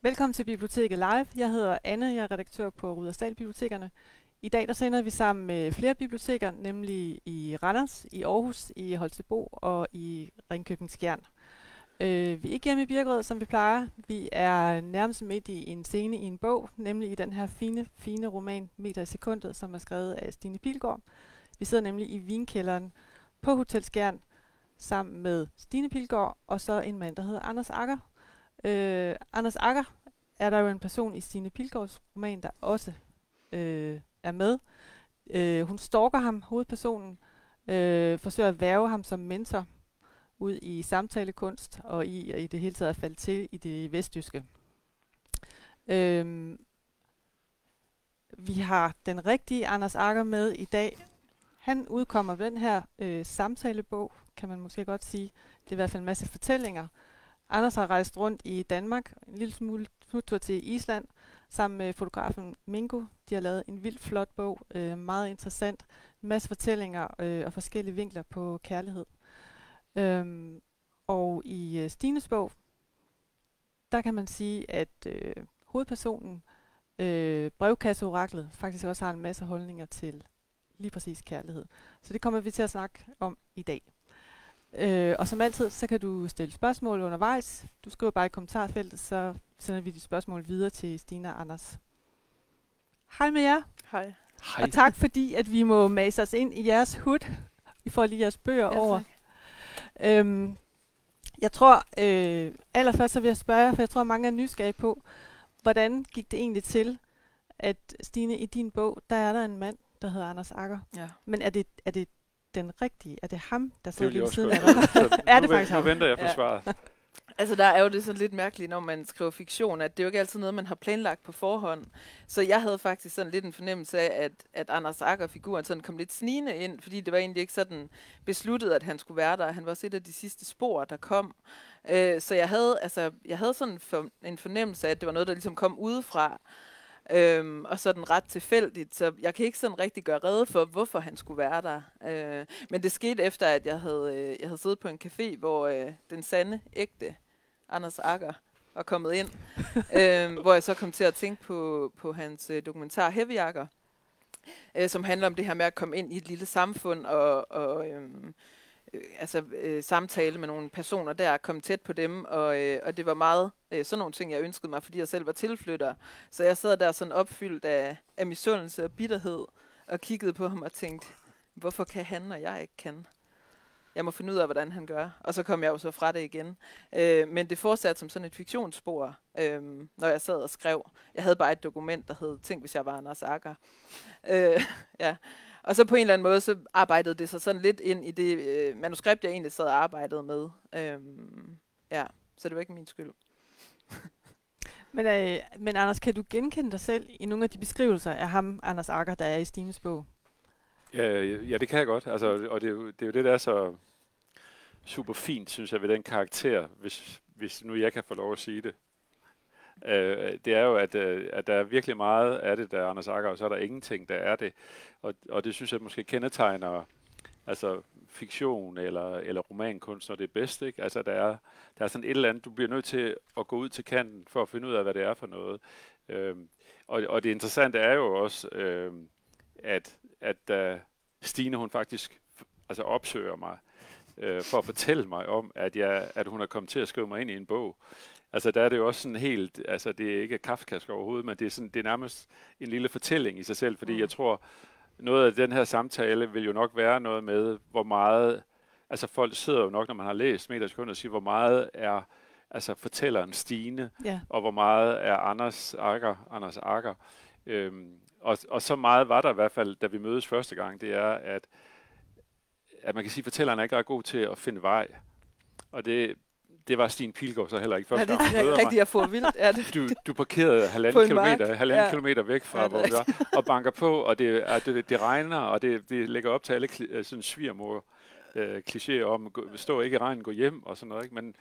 Velkommen til Biblioteket Live. Jeg hedder Anne, jeg er redaktør på Rudersdal Bibliotekerne. I dag der sender vi sammen med flere biblioteker, nemlig i Randers, i Aarhus, i Holstebro og i Ringkøbing Skjern. Vi er ikke hjemme i Birkerød, som vi plejer. Vi er nærmest midt i en scene i en bog, nemlig i den her fine roman Meter i sekundet, som er skrevet af Stine Pilgaard. Vi sidder nemlig i vinkælderen på Hotel Skjern sammen med Stine Pilgaard og så en mand, der hedder Anders Agger. Anders Agger er der jo en person i Stine Pilgaards roman, der også er med. Hun stalker ham, hovedpersonen, forsøger at hverve ham som mentor ud i samtalekunst og i det hele taget at falde til i det vestjyske. Vi har den rigtige Anders Agger med i dag. Han udkommer med den her samtalebog, kan man måske godt sige. Det er i hvert fald en masse fortællinger. Anders har rejst rundt i Danmark, en lille smule tur til Island, sammen med fotografen Mingo. De har lavet en vildt flot bog, meget interessant, en masse fortællinger og forskellige vinkler på kærlighed. Og i Stines bog, der kan man sige, at hovedpersonen, brevkasseoraklet, faktisk også har en masse holdninger til lige præcis kærlighed. Så det kommer vi til at snakke om i dag. Og som altid, så kan du stille spørgsmål undervejs. Du skriver bare i kommentarfeltet, så sender vi de spørgsmål videre til Stine og Anders. Hej med jer. Hej. Og tak fordi, at vi må mase os ind i jeres hud. Vi får lige jeres bøger over. Jeg tror, allerførst så vil jeg spørge jer, for jeg tror, mange er nysgerrige på, hvordan gik det egentlig til, at Stine, i din bog, der er der en mand, der hedder Anders Agger. Ja. Men er det den rigtige? Er det ham, der Det sidder vil jeg lige ved også siden godt. af dig? Er det faktisk Nu ham? venter jeg på svaret. Altså, der er jo det sådan lidt mærkeligt, når man skriver fiktion, at det er jo ikke altid noget, man har planlagt på forhånd. Så jeg havde faktisk sådan lidt en fornemmelse af, at Anders Agger-figuren sådan kom lidt snigende ind, fordi det var egentlig ikke sådan besluttet, at han skulle være der. Han var også et af de sidste spor, der kom. Så jeg havde sådan en fornemmelse af, at det var noget, der ligesom kom udefra. Og sådan ret tilfældigt, så jeg kan ikke sådan rigtig gøre rede for, hvorfor han skulle være der. Men det skete efter, at jeg havde siddet på en café, hvor den sande, ægte Anders Agger var kommet ind. Hvor jeg så kom til at tænke på hans dokumentar Heavyjakker, som handler om det her med at komme ind i et lille samfund og samtale med nogle personer der, komme tæt på dem, og det var meget sådan nogle ting, jeg ønskede mig, fordi jeg selv var tilflytter. Så jeg sad der sådan opfyldt af misundelse og bitterhed, og kiggede på ham og tænkte, hvorfor kan han, og jeg ikke kan? Jeg må finde ud af, hvordan han gør. Og så kom jeg jo så fra det igen. Men det fortsatte som sådan et fiktionsspor, når jeg sad og skrev. Jeg havde bare et dokument, der hed, tænk hvis jeg var Anders Agger. Ja. Og så på en eller anden måde, så arbejdede det sig sådan lidt ind i det manuskript, jeg egentlig sad og arbejdede med. Så det var ikke min skyld. Men Anders, kan du genkende dig selv i nogle af de beskrivelser af ham, Anders Agger, der er i Stines bog? Ja, det kan jeg godt. Altså, og det er jo det, der er så super fint, synes jeg, ved den karakter, hvis nu jeg kan få lov at sige det. Det er jo, at der er virkelig meget af det, der er Anders Agger, og så er der ingenting, der er det. Og det synes jeg måske kendetegner altså fiktion eller romankunst, når det er bedst, ikke? Altså der er sådan et eller andet, du bliver nødt til at gå ud til kanten for at finde ud af, hvad det er for noget. Og det interessante er jo også, at Stine, hun faktisk altså opsøger mig for at fortælle mig om, at hun er kommet til at skrive mig ind i en bog. Altså der er det jo også sådan helt, altså det er ikke kafkask overhovedet, men det er nærmest en lille fortælling i sig selv, fordi jeg tror, noget af den her samtale vil jo nok være noget med, hvor meget, altså folk sidder jo nok, når man har læst Meter i sekundet, og siger, hvor meget er altså fortælleren Stine, og hvor meget er Anders Agger. Og så meget var der i hvert fald, da vi mødes første gang, det er, at man kan sige, at fortælleren er ikke ret god til at finde vej. Og det var Stine Pilgaard så heller ikke første gang. Det er rigtigt at få vildt. Du parkerede halvanden kilometer væk fra, hvor vi var, og banker på, og det regner, og det lægger op til alle sådan svigermor klichéer om, stå ikke i regnen, gå hjem, og sådan noget. Ikke?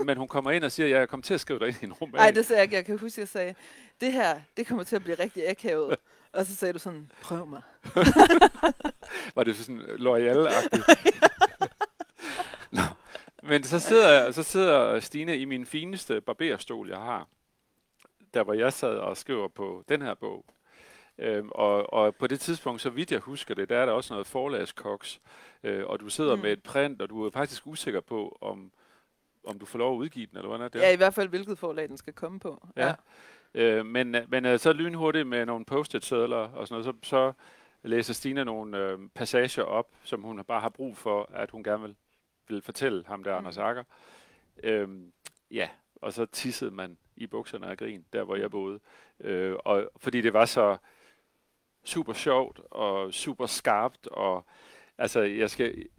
Men hun kommer ind og siger, jeg kommer til at skrive dig ind i en roman. Nej, det sagde jeg ikke. Jeg kan huske, at jeg sagde, det her, det kommer til at blive rigtig akavet. Og så sagde du sådan, prøv mig. Var det sådan loyal-agtigt? Men så sidder Stine i min fineste barberstol, jeg har. der hvor jeg sad og skriver på den her bog. Og på det tidspunkt, så vidt jeg husker det, der er der også noget forlagskoks, og du sidder med et print, og du er faktisk usikker på, om du får lov at udgive den, eller hvordan er det? Ja, i hvert fald, hvilket forlag den skal komme på. Ja. Men så lynhurtigt med nogle post-it-sedler og sådan noget, så læser Stine nogle passager op, som hun bare har brug for, at hun gerne vil fortælle ham der, Anders Agger. Og så tissede man i bukserne af grin, der hvor jeg boede. Og fordi det var så super sjovt og super skarpt, og altså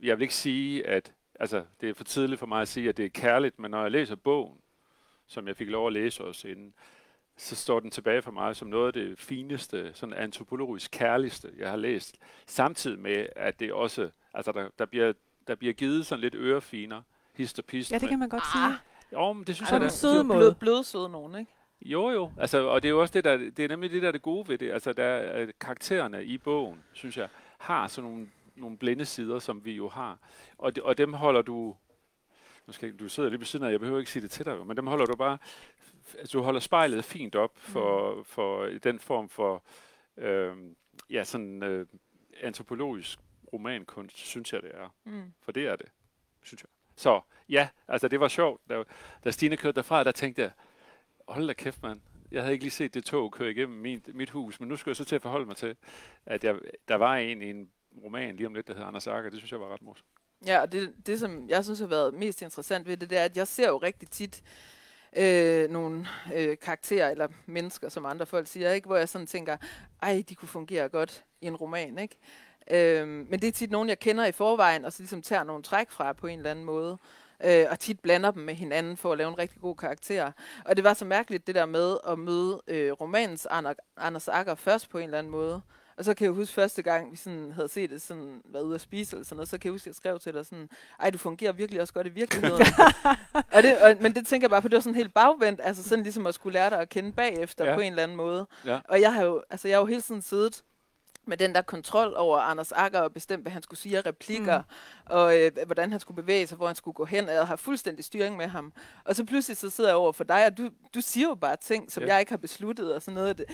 jeg vil ikke sige, at altså, det er for tidligt for mig at sige, at det er kærligt, men når jeg læser bogen, som jeg fik lov at læse også inden, så står den tilbage for mig som noget af det fineste, sådan antropologisk kærligste, jeg har læst. Samtidig med, at det også, altså der bliver givet sådan lidt ørefiner, hist og pist. Ja, det kan man godt sige. Jo, men det synes På jeg en da. søde måde. Blødsøde nogen, ikke? Jo, altså, og det er jo også det er nemlig det der er det gode ved det. Altså, karaktererne i bogen, synes jeg, har sådan nogle blinde sider, som vi jo har. Og dem holder du, du sidder lige ved siden af, jeg behøver ikke sige det til dig, men dem holder du bare, altså, du holder spejlet fint op for den form for, antropologisk romankunst, synes jeg det er. For det er det, synes jeg. Så ja, altså det var sjovt. Da Stine kørte derfra, der tænkte jeg, hold da kæft, mand. Jeg havde ikke lige set det tog køre igennem mit hus, men nu skal jeg så til at forholde mig til, at der var en roman lige om lidt, der hedder Anders Agger. Det synes jeg var ret morsomt. Ja, og det som jeg synes har været mest interessant ved det er, at jeg ser jo rigtig tit nogle karakterer eller mennesker, som andre folk siger, ikke, hvor jeg sådan tænker, ej, de kunne fungere godt i en roman, ikke? Men det er tit nogen, jeg kender i forvejen, og så ligesom tager nogle træk fra på en eller anden måde. Og tit blander dem med hinanden for at lave en rigtig god karakter. Og det var så mærkeligt, det der med at møde romanens Anders Agger først på en eller anden måde. Og så kan jeg huske første gang, vi sådan havde set det, sådan, været ude at spise eller sådan noget, så kan jeg huske, at jeg skrev til dig sådan, ej, du fungerer virkelig også godt i virkeligheden. Men det tænker jeg bare på, det var sådan helt bagvendt, altså sådan ligesom at skulle lære dig at kende bagefter på en eller anden måde. Ja. Og jeg har jo hele tiden siddet med den der kontrol over Anders Agger og bestemt, hvad han skulle sige af replikker, og hvordan han skulle bevæge sig, hvor han skulle gå hen, og jeg har fuldstændig styring med ham. Og så pludselig så sidder jeg over for dig, og du siger jo bare ting, som jeg ikke har besluttet, og sådan noget.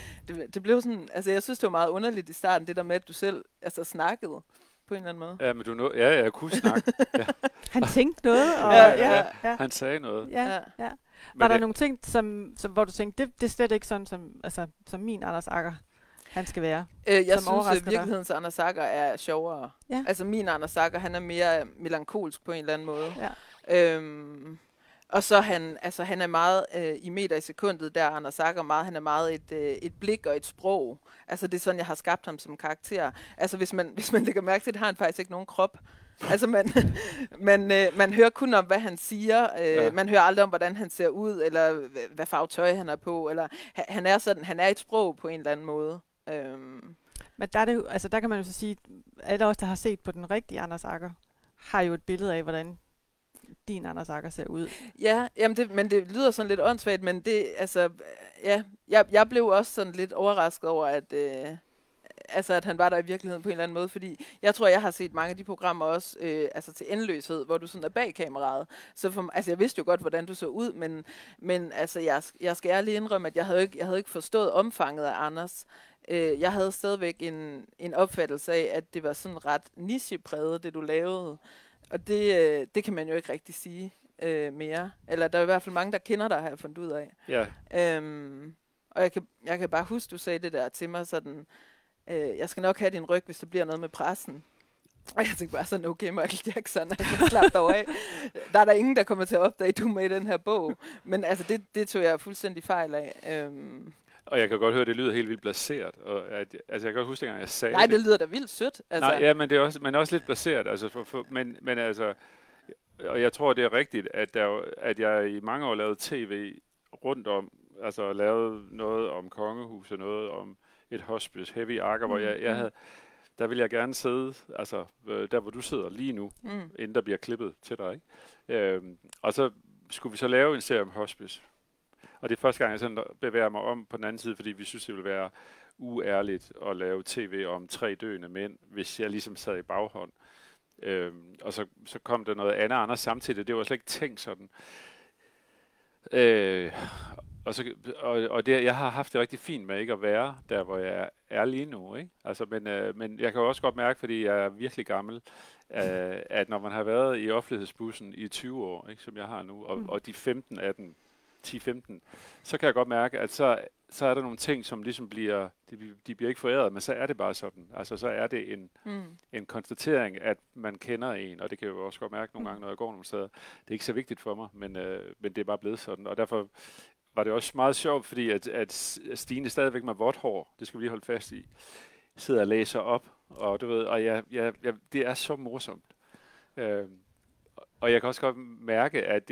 Det blev sådan, altså jeg synes, det var meget underligt i starten, det der med, at du selv snakkede på en eller anden måde. Ja, men jeg kunne snakke. Ja. Han tænkte noget, og han sagde noget. Ja. Var der nogle ting, hvor du tænkte, det er slet ikke sådan, som min Anders Agger han skal være? Jeg synes, at virkelighedens Anders Agger er sjovere. Ja. Altså min Anders Agger, han er mere melankolsk på en eller anden måde. Ja. Og så han er meget i meter i sekundet, der Anders Agger meget. Han er meget et blik og et sprog. Altså det er sådan, jeg har skabt ham som karakter. Altså hvis man lægger mærke til, det har han faktisk ikke nogen krop. Altså man hører kun om, hvad han siger. Man hører aldrig om, hvordan han ser ud, eller hvad farve tøj han er på. Eller han er sådan, han er et sprog på en eller anden måde. Men der er det jo, altså der kan man jo så sige, alle os, der har set på den rigtige Anders Agger, har jo et billede af, hvordan din Anders Agger ser ud. Ja, jamen men det lyder sådan lidt åndssvagt, men det, altså, ja, jeg blev også sådan lidt overrasket over, at han var der i virkeligheden på en eller anden måde, fordi jeg tror, jeg har set mange af de programmer også, til endeløshed, hvor du sådan er bag kameraet. Så jeg vidste jo godt, hvordan du så ud, men altså, jeg skal ærligt indrømme, at jeg havde ikke forstået omfanget af Anders. Jeg havde stadigvæk en opfattelse af, at det var sådan ret nichepræget, det du lavede. Og det kan man jo ikke rigtig sige mere. Eller der er i hvert fald mange, der kender dig, har jeg fundet ud af. Ja. Og jeg kan bare huske, du sagde det der til mig sådan, jeg skal nok have din ryg, hvis der bliver noget med pressen. Og jeg tænkte bare sådan, okay, Michael Jackson, slap dog af. Der er der ingen, der kommer til at opdage, du er med i den her bog. Men altså, det tog jeg fuldstændig fejl af. Og jeg kan godt høre, at det lyder helt vildt placeret. Og jeg kan godt huske, dengang jeg sagde det. Nej, det lyder da vildt sødt. Altså. Nej, ja, men det er også lidt placeret. Altså, men altså, og jeg tror, det er rigtigt, at jeg i mange år lavede tv rundt om, altså lavede noget om kongehus og noget om et hospice, Heavy Agger, hvor jeg havde, der vil jeg gerne sidde, altså der hvor du sidder lige nu, inden der bliver klippet til dig, ikke? Og så skulle vi så lave en serie om hospice. Og det er første gang, jeg sådan bevæger mig om på den anden side, fordi vi synes, det ville være uærligt at lave tv om 3 døende mænd, hvis jeg ligesom sad i baghånd. Og så kom der noget andet samtidig. Det var slet ikke tænkt sådan. og det, jeg har haft det rigtig fint med ikke at være der, hvor jeg er lige nu, ikke? Altså, men jeg kan jo også godt mærke, fordi jeg er virkelig gammel, at når man har været i offentlighedsbussen i 20 år, ikke, som jeg har nu, og de 15 af dem, 10-15, så kan jeg godt mærke, at så er der nogle ting, som ligesom de bliver ikke foræret, men så er det bare sådan. Altså, så er det en konstatering, at man kender en, og det kan jeg jo også godt mærke nogle gange, når jeg går nogle steder. Det er ikke så vigtigt for mig, men det er bare blevet sådan, og derfor var det også meget sjovt, fordi at Stine stadigvæk med vådt hår, det skal vi lige holde fast i, sidder og læser op, og du ved, og det er så morsomt. Og jeg kan også godt mærke, at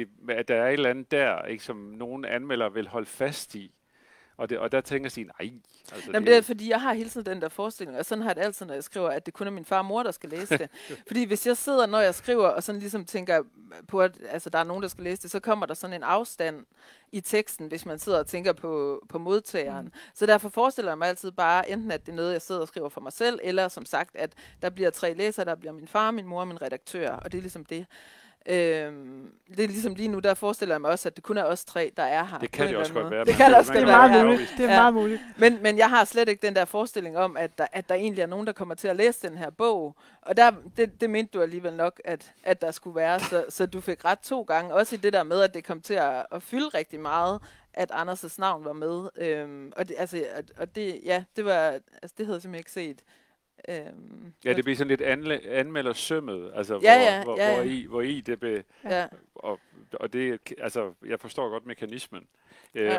der er et eller andet der, ikke, som nogle anmeldere vil holde fast i. Og der tænker jeg, nej. Altså Jamen, det er fordi, jeg har hele tiden den der forestilling, og sådan har jeg det altid, når jeg skriver, at det kun er min far og mor, der skal læse det. Fordi hvis jeg sidder, når jeg skriver, og sådan ligesom tænker på, at altså, der er nogen, der skal læse det, så kommer der sådan en afstand i teksten, hvis man sidder og tænker på modtageren. Så derfor forestiller jeg mig altid bare, enten at det er noget, jeg sidder og skriver for mig selv, eller som sagt, at der bliver 3 læsere, der bliver min far, min mor og min redaktør, og det er ligesom det. Det er ligesom lige nu, der forestiller jeg mig også, at det kun er os 3, der er her. Det kan det også godt være. Det kan også godt være. Det er meget muligt. Men jeg har slet ikke den der forestilling om, at der egentlig er nogen, der kommer til at læse den her bog. Og det mente du alligevel nok, at der skulle være. Så du fik ret 2 gange. Også i det der med, at det kom til at fylde rigtig meget, at Anders' navn var med. Det havde jeg simpelthen ikke set. Ja, det bliver sådan lidt anmeldersømmet, altså hvor i det blev, og det, altså jeg forstår godt mekanismen,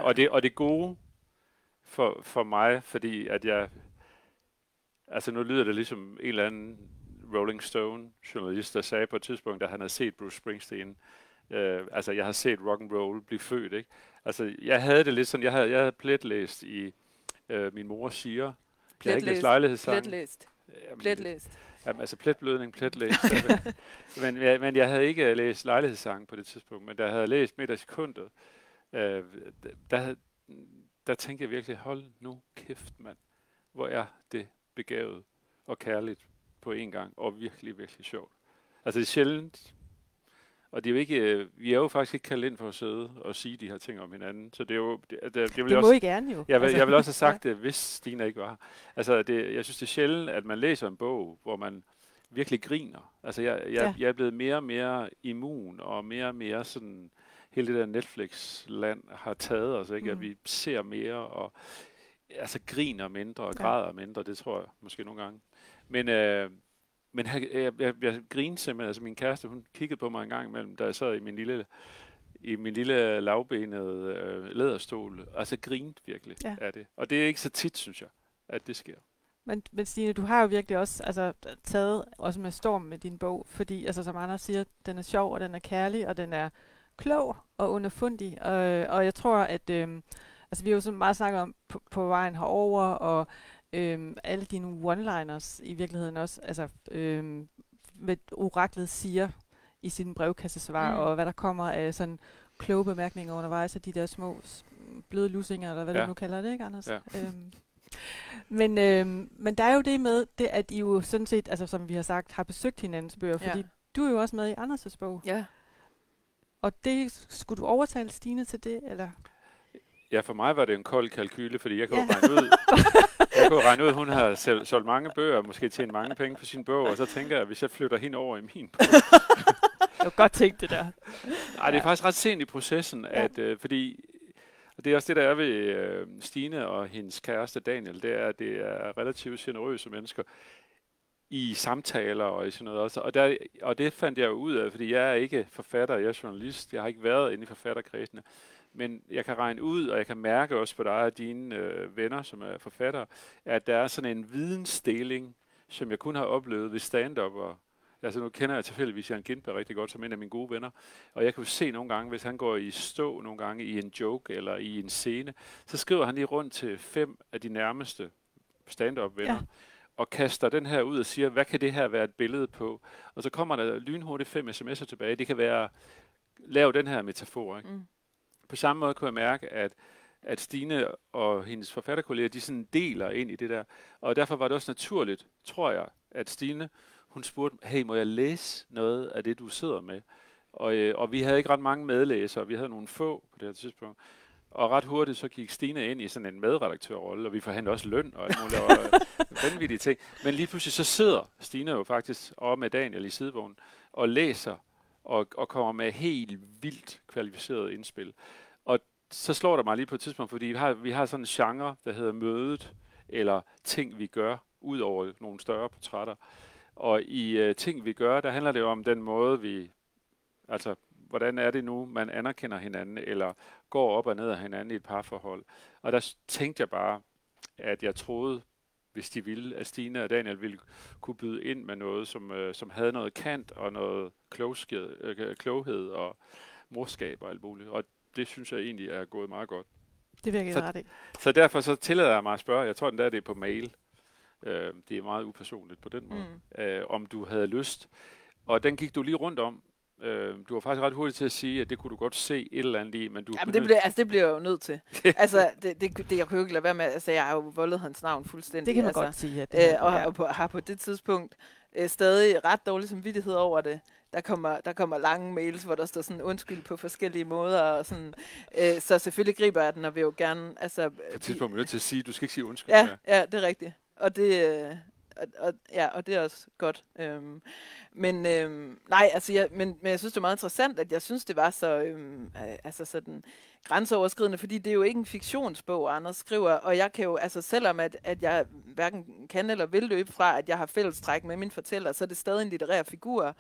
og det gode for mig, fordi at jeg, altså nu lyder det ligesom en eller anden Rolling Stone journalist, der sagde på et tidspunkt, at han havde set Bruce Springsteen, altså jeg har set rock and roll blive født, ikke? Altså jeg havde det lidt sådan, jeg havde pletlæst i min mor siger, jeg havde ikke læst lejlighedssangen. Pletlæst. Jamen, altså pletblødning, pletlæst. men jeg havde ikke læst lejlighedssangen på det tidspunkt, men da jeg havde læst Midt i sekundet, der tænkte jeg virkelig, hold nu kæft, mand. Hvor er det begavet og kærligt på en gang, og virkelig, virkelig sjovt. Altså det er sjældent, og det er jo ikke, vi er jo faktisk ikke kaldt ind for at sidde og sige de her ting om hinanden, så det er jo... Det må også, I gerne jo. Jeg vil også have sagt det, hvis Stine ikke var her. Altså jeg synes det er sjældent, at man læser en bog, hvor man virkelig griner. Altså jeg er blevet mere og mere immun, og mere sådan, hele det der Netflix-land har taget os, ikke? At vi ser mere, og altså griner mindre, og græder mindre, det tror jeg måske nogle gange. Men jeg grinede simpelthen, altså min kæreste, hun kiggede på mig en gang imellem, da jeg sad i min lille lavbenede læderstol, altså grinede virkelig af det. Og det er ikke så tit, synes jeg, at det sker. Men Stine, du har jo virkelig også taget også med storm med din bog, fordi altså, som Anders siger, den er sjov, og den er kærlig, og den er klog og underfundig. Og jeg tror, at altså, vi har jo så meget snakket om på vejen herover, og alle dine one-liners i virkeligheden også, altså hvad oraklet siger i sin brevkassesvar, og hvad der kommer af sådan kloge bemærkninger undervejs af de der små bløde lussinger, eller hvad du nu kalder det, ikke Anders? Ja. Men der er jo det med, det, at I jo sådan set, altså som vi har sagt, har besøgt hinandens bøger, fordi du er jo også med i Anders' bog. Ja. Og det, skulle du overtale Stine til det, eller? Ja, for mig var det en kold kalkyle, fordi jeg kunne regne ud, hun har solgt mange bøger, måske tjent mange penge på sin bog, og så tænker jeg, at hvis jeg flytter hende over i min bog. Det var godt tænkt, det der. Nej, det er faktisk ret sent i processen, at, fordi og det er også det, der er ved Stine og hendes kæreste Daniel, det er, at det er relativt generøse mennesker i samtaler og i sådan noget også. Og det fandt jeg jo ud af, fordi jeg er ikke forfatter, jeg er journalist, jeg har ikke været inde i forfatterkredsene. Men jeg kan regne ud, og jeg kan mærke også på dig og dine venner, som er forfattere, at der er sådan en vidensdeling, som jeg kun har oplevet ved stand-up. Altså nu kender jeg tilfældigvis Jan Gintberg rigtig godt som en af mine gode venner. Og jeg kan jo se nogle gange, hvis han går i stå nogle gange i en joke eller i en scene, så skriver han lige rundt til 5 af de nærmeste stand-up venner. Ja. Og kaster den her ud og siger, hvad kan det her være et billede på? Og så kommer der lynhurtigt 5 sms'er tilbage. Det kan være, lav den her metafor, ikke? På samme måde kunne jeg mærke, at Stine og hendes forfatterkolleger, de sådan deler ind i det der. Og derfor var det også naturligt, tror jeg, at Stine, hun spurgte, hey, må jeg læse noget af det, du sidder med? Og vi havde ikke ret mange medlæsere, vi havde nogle få på det her tidspunkt. Og ret hurtigt så gik Stine ind i sådan en medredaktørrolle, og vi forhandlede også løn og alt muligt, og vanvittige ting. Men lige pludselig så sidder Stine jo faktisk over med Daniel i sidevognen og læser og kommer med helt vildt kvalificeret indspil. Og så slår der mig lige på et tidspunkt, fordi vi har sådan en genre, der hedder mødet, eller ting vi gør, ud over nogle større portrætter. Og i ting vi gør, der handler det jo om den måde altså hvordan er det nu, man anerkender hinanden, eller går op og ned af hinanden i et parforhold. Og der tænkte jeg bare, at jeg troede, hvis de ville, at Stine og Daniel ville kunne byde ind med noget, som havde noget kant og noget kloghed og morskab og alt muligt. Og det synes jeg egentlig er gået meget godt. Det vil jeg give ret i. Så derfor så tillader jeg mig at spørge, jeg tror den der det er på mail, det er meget upersonligt på den måde, om du havde lyst. Og den gik du lige rundt om. Du var faktisk ret hurtig til at sige, at det kunne du godt se et eller andet i, men du... Jamen, det bliver jeg jo nødt til. Altså, jeg kunne jo ikke lade være med... Altså, jeg har jo voldet hans navn fuldstændig. Det kan man altså, godt sige, at og har på det tidspunkt stadig ret dårlig samvittighed over det. Der kommer lange mails, hvor der står sådan undskyld på forskellige måder, og sådan, så selvfølgelig griber jeg den, og vil jo gerne... Altså, på et tidspunkt er nødt til at sige, du skal ikke sige undskyld. Ja, det er rigtigt. Og det... og det er også godt. Men jeg synes, det er meget interessant, at jeg synes, det var så sådan grænseoverskridende, fordi det er jo ikke en fiktionsbog, Anders skriver, og jeg kan jo, altså selvom at jeg hverken kan eller vil løbe fra, at jeg har fællestræk med min fortæller, så er det stadig en litterær figur.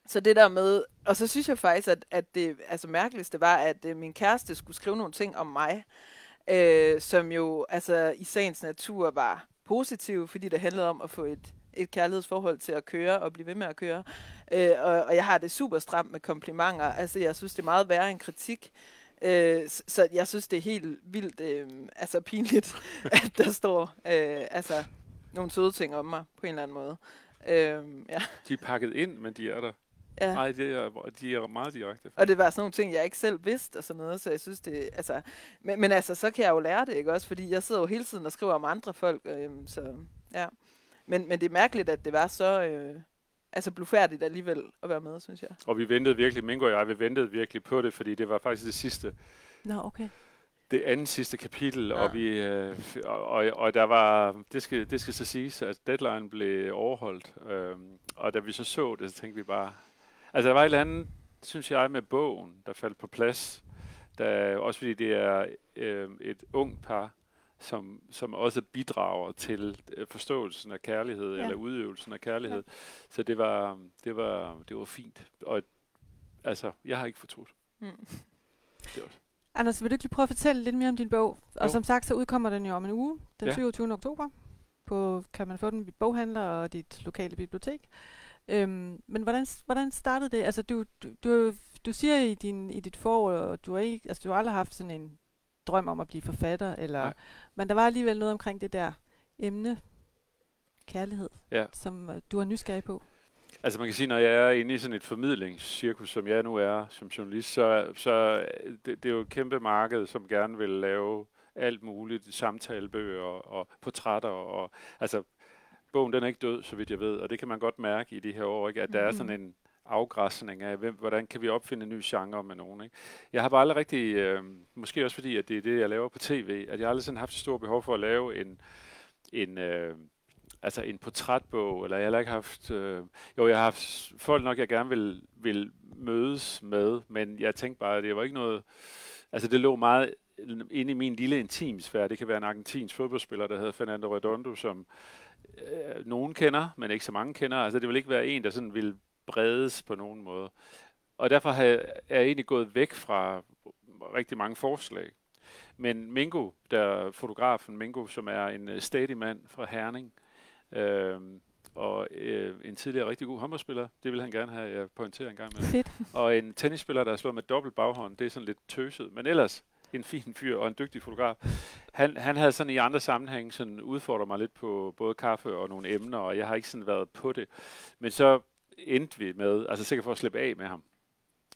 Så det der med, og så synes jeg faktisk, at det altså mærkeligste var, at min kæreste skulle skrive nogle ting om mig, som jo altså i sagens natur var positiv, fordi det handlede om at få et kærlighedsforhold til at køre og blive ved med at køre. Og jeg har det super stramt med komplimenter. Altså, jeg synes, det er meget værre end kritik. Så jeg synes, det er helt vildt pinligt, at der står nogle søde ting om mig på en eller anden måde. Ja. De er pakket ind, men de er der. Ja. Nej, de er meget direkte. Og det var sådan nogle ting, jeg ikke selv vidste og sådan noget, så jeg synes det, altså... Men altså, så kan jeg jo lære det, ikke også? Fordi jeg sidder jo hele tiden og skriver om andre folk, så ja. Men det er mærkeligt, at det var så blufærdigt alligevel at være med, synes jeg. Og vi ventede virkelig, Mingo og jeg, vi ventede virkelig på det, fordi det var faktisk det sidste. Nå, okay. Det andet sidste kapitel, og vi og der var, det skal så siges, at deadline blev overholdt, og da vi så det, så tænkte vi bare, altså der var et eller andet, synes jeg, med bogen, der faldt på plads, også fordi det er et ung par, som også bidrager til forståelsen af kærlighed, eller udøvelsen af kærlighed. Ja. Så det var fint, og altså, jeg har ikke fortrudt. Det også. Anders, vil du ikke lige prøve at fortælle lidt mere om din bog? Og som sagt, så udkommer den jo om en uge, den 27. oktober. Kan man få den i boghandler og dit lokale bibliotek. Men hvordan startede det? Altså, du siger i dit forord, at du har aldrig haft sådan en drøm om at blive forfatter, men der var alligevel noget omkring det der emne, kærlighed, som du er nysgerrig på. Altså man kan sige, når jeg er inde i sådan et formidlingscirkus, som jeg nu er som journalist, så det er jo et kæmpe marked, som gerne vil lave alt muligt, samtalebøger og portrætter. Og, altså, bogen den er ikke død, så vidt jeg ved, og det kan man godt mærke i de her år, ikke? At der er sådan en afgræsning af, hvordan kan vi opfinde en ny genre med nogen. Ikke? Jeg har bare aldrig rigtig, måske også fordi, at det er det, jeg laver på tv, at jeg aldrig sådan haft så stort behov for at lave en portrætbog, eller jeg har ikke haft... jeg har haft folk nok, jeg gerne vil mødes med, men jeg tænkte bare, at det var ikke noget... Altså, det lå meget inde i min lille intimsfære. Det kan være en argentinsk fodboldspiller, der hedder Fernando Redondo, som nogen kender, men ikke så mange kender. Altså, det vil ikke være en, der sådan vil bredes på nogen måde. Og derfor er jeg egentlig gået væk fra rigtig mange forslag. Men Mingo, fotografen Mingo, som er en stædig mand fra Herning, og en tidligere rigtig god håndboldspiller, det vil han gerne have, jeg pointerer en gang med. Fedt. Og en tennisspiller, der er slået med dobbelt baghånd, det er sådan lidt tøset, men ellers en fin fyr og en dygtig fotograf. Han havde sådan i andre sammenhæng sådan udfordret mig lidt på både kaffe og nogle emner, og jeg har ikke sådan været på det. Men så endte vi med, altså sikkert for at slippe af med ham.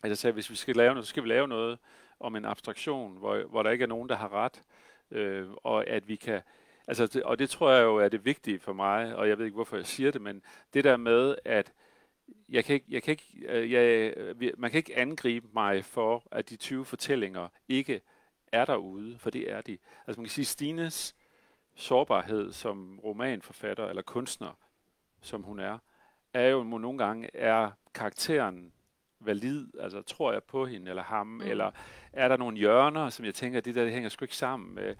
Altså jeg sagde, hvis vi skal lave noget, så skal vi lave noget om en abstraktion, hvor der ikke er nogen, der har ret, og at vi kan... Altså, og det tror jeg jo er det vigtige for mig, og jeg ved ikke, hvorfor jeg siger det, men det der med, at man kan ikke angribe mig for, at de 20 fortællinger ikke er derude, for det er de. Altså man kan sige, Stines sårbarhed som romanforfatter eller kunstner, som hun er jo nogle gange, er karakteren valid, altså tror jeg på hende eller ham, eller er der nogle hjørner, som jeg tænker, det hænger sgu ikke sammen med.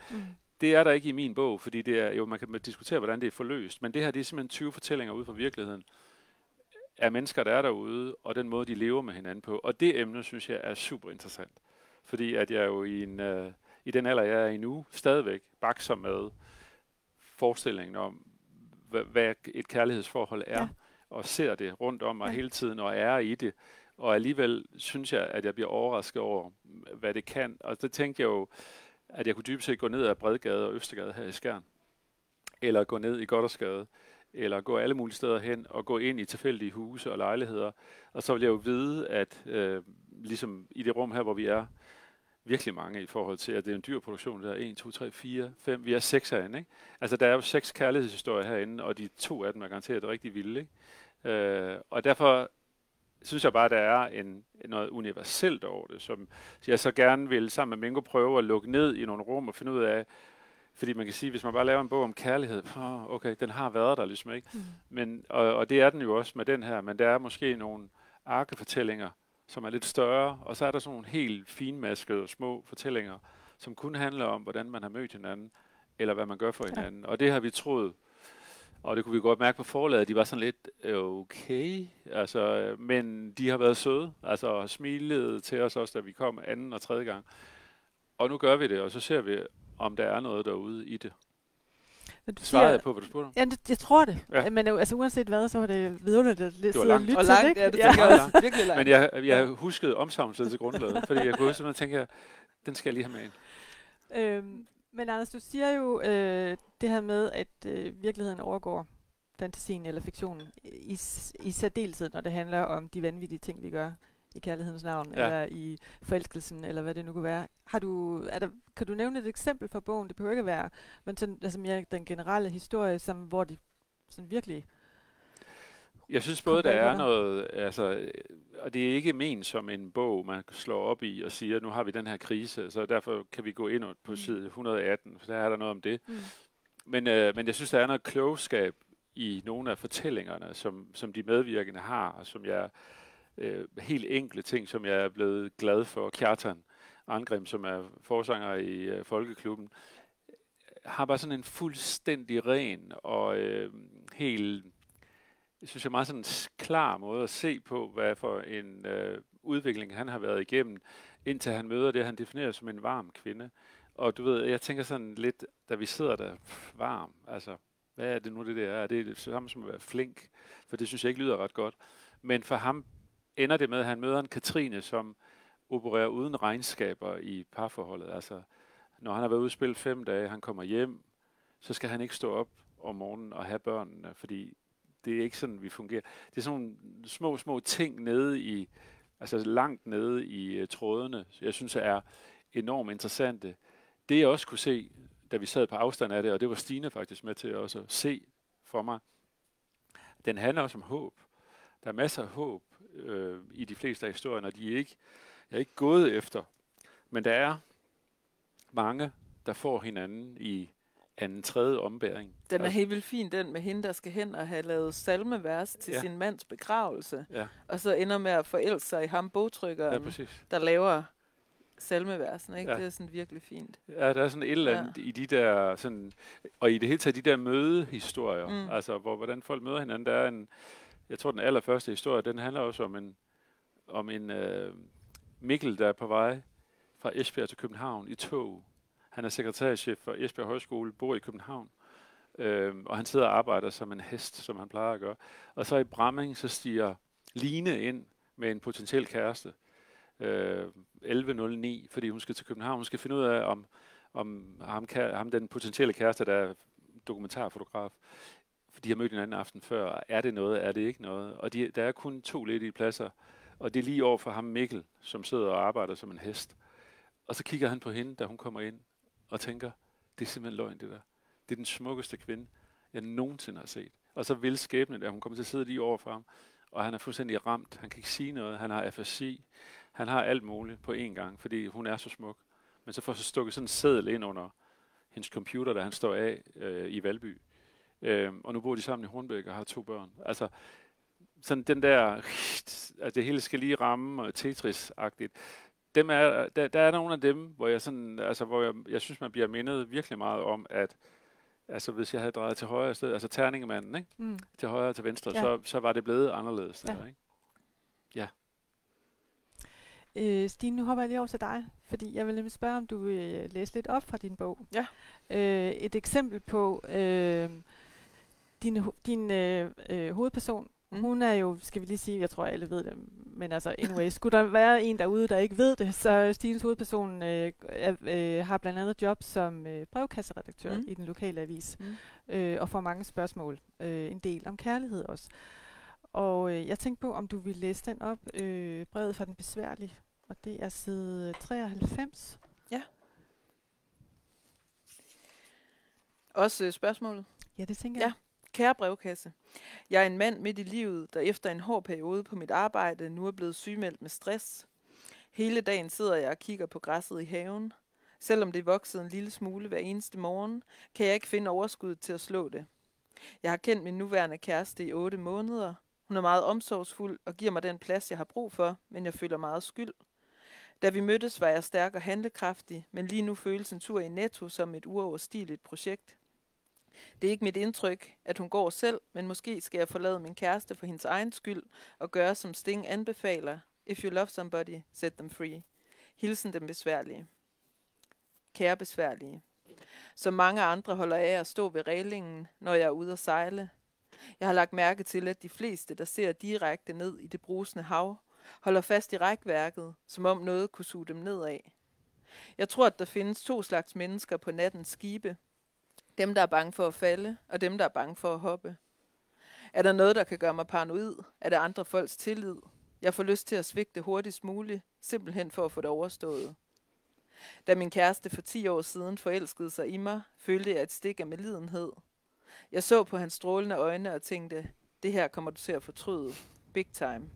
Det er der ikke i min bog, fordi det er jo, man kan diskutere, hvordan det er forløst, men det her, det er simpelthen 20 fortællinger ude fra virkeligheden af mennesker, der er derude, og den måde, de lever med hinanden på. Og det emne, synes jeg, er super interessant. Fordi at jeg jo i den alder, jeg er i nu, stadigvæk bakser med forestillingen om, hvad et kærlighedsforhold er, og ser det rundt om mig hele tiden, og er i det. Og alligevel synes jeg, at jeg bliver overrasket over, hvad det kan. Og så tænkte jeg jo, at jeg kunne dybest set gå ned ad Bredgade og Østergade her i Skjern, eller gå ned i Gothersgade, eller gå alle mulige steder hen, og gå ind i tilfældige huse og lejligheder. Og så vil jeg jo vide, at ligesom i det rum her, hvor vi er, virkelig mange i forhold til, at det er en dyr produktion, der er 1, 2, 3, 4, 5, vi er 6 herinde, ikke? Altså, der er jo 6 kærlighedshistorier herinde, og de 2 af dem er garanteret rigtig vilde, ikke? Og derfor synes jeg bare, at der er noget universelt over det, som jeg så gerne vil sammen med Mingo prøve at lukke ned i nogle rum og finde ud af, fordi man kan sige, hvis man bare laver en bog om kærlighed, okay, den har været der ligesom, ikke? Men, og det er den jo også med den her, men der er måske nogle arkefortællinger, som er lidt større, og så er der sådan nogle helt finmaskede og små fortællinger, som kun handler om, hvordan man har mødt hinanden, eller hvad man gør for hinanden. Og det har vi troet, og det kunne vi godt mærke på forlaget, de var sådan lidt okay, altså, men de har været søde, altså smilet til os også, da vi kom anden og tredje gang. Og nu gør vi det, og så ser vi, om der er noget derude i det. Svarede jeg på, hvad du spurgte om? Ja, jeg tror det. Ja. Men altså, uanset hvad, så var det vidunderligt at sidde og lytte og til langt, det. Ja, det tænker jeg også. Virkelig langt. Men jeg huskede omsavnet til grundlaget, fordi jeg kunne simpelthen tænke, den skal jeg lige have med ind. Men Anders, du siger jo det her med, at virkeligheden overgår fantasien eller fiktionen i særdeleshed, når det handler om de vanvittige ting, vi gør i kærlighedens navn, eller i forelskelsen, eller hvad det nu kunne være. Kan du nævne et eksempel fra bogen? Det behøver ikke være, men sådan, altså mere den generelle historie, hvor de sådan virkelig... Jeg synes både, der er noget, altså, og det er ikke ment som en bog, man slår op i og siger, nu har vi den her krise, så derfor kan vi gå ind på side 118, for der er der noget om det. Men jeg synes, der er noget klogskab i nogle af fortællingerne, som de medvirkende har, og som jeg helt enkle ting, som jeg er blevet glad for. Kjartan Arngrim, som er forsanger i Folkeklubben, har bare sådan en fuldstændig ren og helt, jeg synes jeg, meget sådan klar måde at se på, hvad for en udvikling han har været igennem, indtil han møder det, han definerer som en varm kvinde. Og du ved, jeg tænker sådan lidt, da vi sidder der varm, altså, hvad er det nu, det der er? Det er det samme som at være flink, for det synes jeg ikke lyder ret godt. Men for ham ender det med, at han møder en Katrine, som opererer uden regnskaber i parforholdet. Altså, når han har været ude at spille 5 dage, han kommer hjem, så skal han ikke stå op om morgenen og have børnene, fordi det er ikke sådan, vi fungerer. Det er sådan nogle små ting nede i, altså langt nede i trådene, jeg synes er enormt interessante. Det jeg også kunne se, da vi sad på afstand af det, og det var Stine faktisk med til også at se for mig, den handler også om håb. Der er masser af håb i de fleste af historierne, og jeg er ikke gået efter. Men der er mange, der får hinanden i anden, tredje ombæring. Den er helt vildt fin, den med hende, der skal hen og have lavet salmevers til sin mands begravelse. Ja. Og så ender med at forelske sig i ham, bogtrykkeren, der laver salmeversen, ikke? Ja. Det er sådan virkelig fint. Ja, der er sådan et eller andet i de der, sådan, og i det hele taget de der mødehistorier, altså hvordan folk møder hinanden. Der er jeg tror den allerførste historie, den handler også om en Mikkel, der er på vej fra Esbjerg til København i tog. Han er sekretærchef for Esbjerg Højskole, bor i København, og han sidder og arbejder som en hest, som han plejer at gøre. Og så i Bramming, så stiger Line ind med en potentiel kæreste, 11.09, fordi hun skal til København. Hun skal finde ud af, om ham den potentielle kæreste, der er dokumentarfotograf, for de har mødt hinanden aften før. Er det noget? Er det ikke noget? Og der er kun 2 ledige pladser, og det er lige over for ham Mikkel, som sidder og arbejder som en hest. Og så kigger han på hende, da hun kommer ind, og tænker, det er simpelthen løgn, det der. Det er den smukkeste kvinde, jeg nogensinde har set. Og så vil skæbnen, at hun kommer til at sidde lige over for ham, og han er fuldstændig ramt. Han kan ikke sige noget. Han har afasi. Han har alt muligt på én gang, fordi hun er så smuk. Men så får så stukket sådan en seddel ind under hendes computer, da han står af i Valby. Og nu bor de sammen i Hornbæk og har 2 børn. Altså, sådan den der, at det hele skal lige ramme og Tetris-agtigt. Der er nogle af dem, hvor jeg sådan, altså hvor jeg synes, man bliver mindet virkelig meget om, at altså hvis jeg havde drejet til højre sted, altså terningemanden, ikke? Til højre og til venstre, så var det blevet anderledes. Der, ikke? Ja. Stine, nu hopper jeg lige over til dig, fordi jeg vil nemlig spørge, om du vil læse lidt op fra din bog. Ja. Et eksempel på din hovedperson. Hun er jo, skal vi lige sige, jeg tror alle ved det, men altså anyway, skulle der være en derude, der ikke ved det, så Stines hovedperson har blandt andet job som brevkasseredaktør i den lokale avis, og får mange spørgsmål, en del om kærlighed også. Og jeg tænkte på, om du ville læse den op, brevet fra den besværlige, og det er side 93. Ja. Også spørgsmålet? Ja, det tænker jeg. Kære brevkasse, jeg er en mand midt i livet, der efter en hård periode på mit arbejde nu er blevet sygemeldt med stress. Hele dagen sidder jeg og kigger på græsset i haven. Selvom det er vokset en lille smule hver eneste morgen, kan jeg ikke finde overskuddet til at slå det. Jeg har kendt min nuværende kæreste i 8 måneder. Hun er meget omsorgsfuld og giver mig den plads, jeg har brug for, men jeg føler meget skyld. Da vi mødtes, var jeg stærk og handlekraftig, men lige nu føles en tur i Netto som et uoverstigeligt projekt. Det er ikke mit indtryk, at hun går selv, men måske skal jeg forlade min kæreste for hendes egen skyld og gøre, som Sting anbefaler. If you love somebody, set them free. Hilsen den besværlige. Kære besværlige. Som mange andre holder jeg af at stå ved reglingen, når jeg er ude at sejle. Jeg har lagt mærke til, at de fleste, der ser direkte ned i det brusende hav, holder fast i rækværket, som om noget kunne suge dem nedad. Jeg tror, at der findes 2 slags mennesker på nattens skibe. Dem, der er bange for at falde, og dem, der er bange for at hoppe. Er der noget, der kan gøre mig paranoid? Er det andre folks tillid? Jeg får lyst til at svigte hurtigst muligt, simpelthen for at få det overstået. Da min kæreste for 10 år siden forelskede sig i mig, følte jeg et stik af medlidenhed. Jeg så på hans strålende øjne og tænkte, det her kommer du til at fortryde. Big time.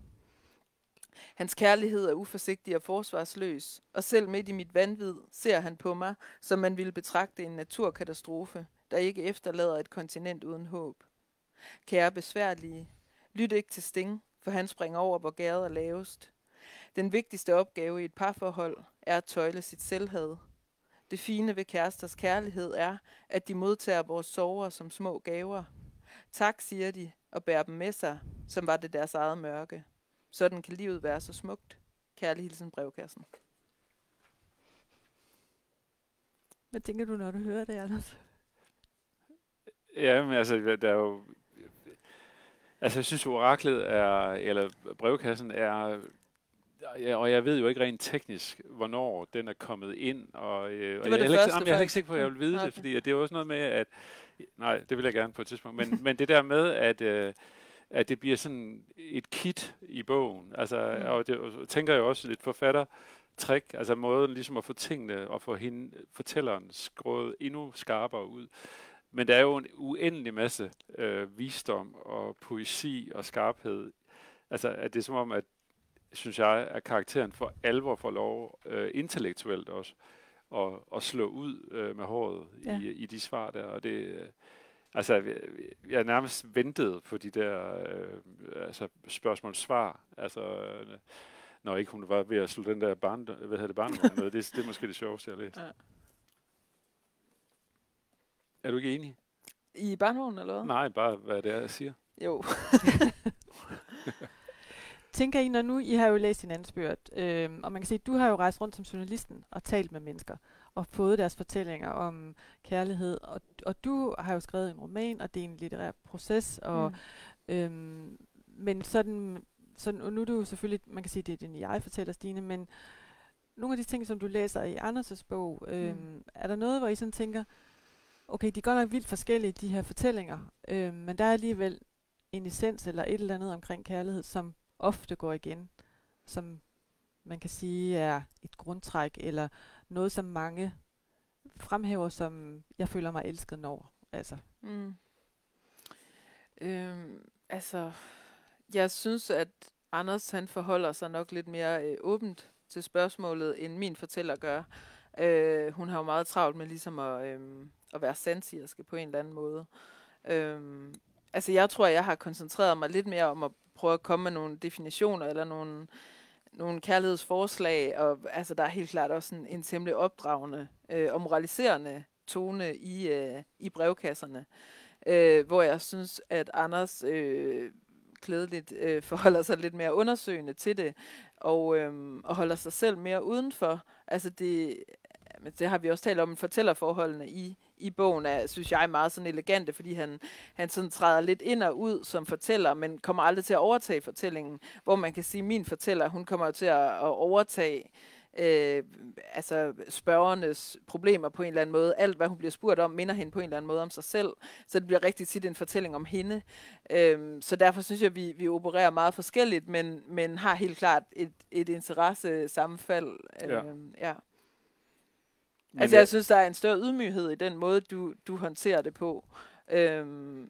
Hans kærlighed er uforsigtig og forsvarsløs, og selv midt i mit vanvid ser han på mig, som man ville betragte en naturkatastrofe, der ikke efterlader et kontinent uden håb. Kære besværlige, lyt ikke til Sting, for han springer over, hvor gærdet er lavest. Den vigtigste opgave i et parforhold er at tøjle sit selvhad. Det fine ved kæresters kærlighed er, at de modtager vores sorger som små gaver. Tak, siger de, og bærer dem med sig, som var det deres eget mørke. Sådan kan livet være så smukt. Kærlig hilsen, brevkassen. Hvad tænker du, når du hører det, Anders? Ja, men altså, der er jo... Altså, jeg synes, oraklet er, eller brevkassen er... Og jeg ved jo ikke rent teknisk, hvornår den er kommet ind. Og jeg er ikke sikker på, at jeg vil vide det, fordi det er jo også noget med, at... Nej, det vil jeg gerne på et tidspunkt. Men det der med, at det bliver sådan et kit i bogen. Altså, og det tænker jeg også lidt forfattertrick, altså måden ligesom at få tingene og få fortælleren skruet endnu skarpere ud. Men der er jo en uendelig masse visdom og poesi og skarphed. Altså, at det er som om, at synes jeg, at karakteren for alvor får lov intellektuelt også at slå ud med håret i de svar der. Og det... Altså, jeg nærmest ventede på de der spørgsmål-svar. Altså, når ikke hun var ved at slå den der barnevogn med. Det er måske det sjoveste, jeg har læst. Ja. Er du ikke enig? I barnevognen, eller hvad? Nej, bare hvad det er, jeg siger. Jo. Tænker I, når nu I har jo læst hinandens bøger, og man kan sige, at du har jo rejst rundt som journalisten og talt med mennesker, og fået deres fortællinger om kærlighed, og du har jo skrevet en roman, og det er en litterær proces, og men sådan, og nu er det jo selvfølgelig, man kan sige, det er den jeg fortæller, Stine, men nogle af de ting, som du læser i Anders' bog, er der noget, hvor I sådan tænker, okay, de er godt nok vildt forskellige, de her fortællinger, men der er alligevel en essens eller et eller andet omkring kærlighed, som ofte går igen, som man kan sige er et grundtræk, eller noget, som mange fremhæver, som jeg føler mig elsket når. Altså. Jeg synes, at Anders han forholder sig nok lidt mere åbent til spørgsmålet, end min fortæller gør. Hun har jo meget travlt med ligesom at være sandsigerske på en eller anden måde. Altså jeg tror, jeg har koncentreret mig lidt mere om at prøve at komme med nogle definitioner eller nogle kærlighedsforslag, og altså der er helt klart også en temmelig opdragende og moraliserende tone i brevkasserne, hvor jeg synes, at Anders klædeligt forholder sig lidt mere undersøgende til det, og holder sig selv mere udenfor. Altså det har vi også talt om, fortællerforholdene i bogen er, synes jeg, meget sådan elegante, fordi han sådan træder lidt ind og ud som fortæller, men kommer aldrig til at overtage fortællingen, hvor man kan sige, at min fortæller, hun kommer til at overtage altså spørgernes problemer på en eller anden måde. Alt, hvad hun bliver spurgt om, minder hende på en eller anden måde om sig selv, så det bliver rigtig tit en fortælling om hende. Så derfor synes jeg, vi opererer meget forskelligt, men har helt klart et interesse-sammenfald. Ja. Altså jeg synes, der er en større ydmyghed i den måde, du håndterer det på.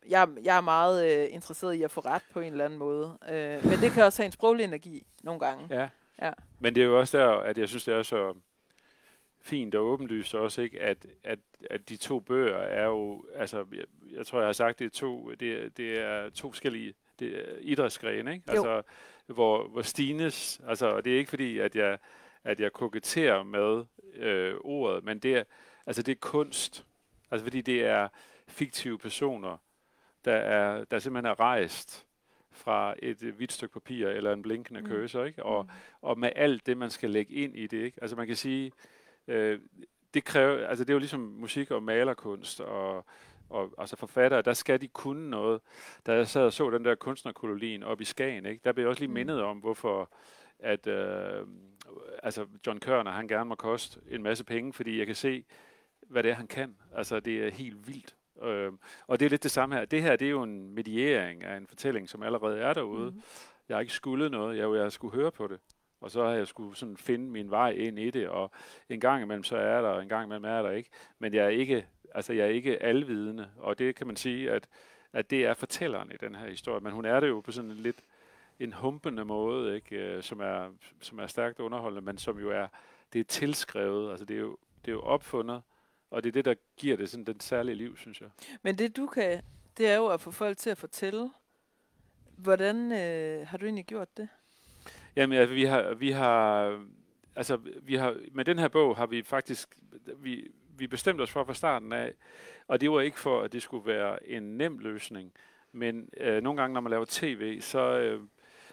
Jeg er meget interesseret i at få ret på en eller anden måde. Men det kan også have en sproglig energi nogle gange. Ja. Men det er jo også der, at jeg synes, det er så fint og åbenlyst også, ikke, at de to bøger er jo, altså jeg tror, jeg har sagt, det er to forskellige idrætsgrene, ikke? Altså, hvor Stines, altså det er ikke fordi, at jeg koketterer med ordet, men det er kunst. Altså fordi det er fiktive personer, der simpelthen er rejst fra et hvidt stykke papir eller en blinkende cursor, ikke? Og med alt det, man skal lægge ind i det, ikke? Altså man kan sige, det kræver, altså det er jo ligesom musik og malerkunst og altså forfattere, der skal de kunne noget. Da jeg sad og så den der kunstnerkolonien op i Skagen, ikke? Der blev jeg også lige mindet om, hvorfor at altså John Kørner, han gerne må koste en masse penge, fordi jeg kan se, hvad det er, han kan. Altså det er helt vildt. Og det er lidt det samme her. Det her, det er jo en mediering af en fortælling, som allerede er derude. Jeg har ikke skuldet noget, jeg skulle høre på det. Og så har jeg skulle sådan finde min vej ind i det, og en gang imellem så er der, og en gang imellem er der ikke. Men jeg er ikke alvidende, og det kan man sige, at det er fortælleren i den her historie. Men hun er det jo på sådan en lidt en humpende måde, ikke? Som er stærkt underholdende, men som jo det er tilskrevet, altså det er jo opfundet, og det er det, der giver det sådan den særlige liv, synes jeg. Men det du kan, det er jo at få folk til at fortælle. Hvordan har du egentlig gjort det? Jamen, altså, vi har med den her bog har vi faktisk vi bestemte os for fra starten af, og det var ikke for, at det skulle være en nem løsning, men nogle gange, når man laver tv, så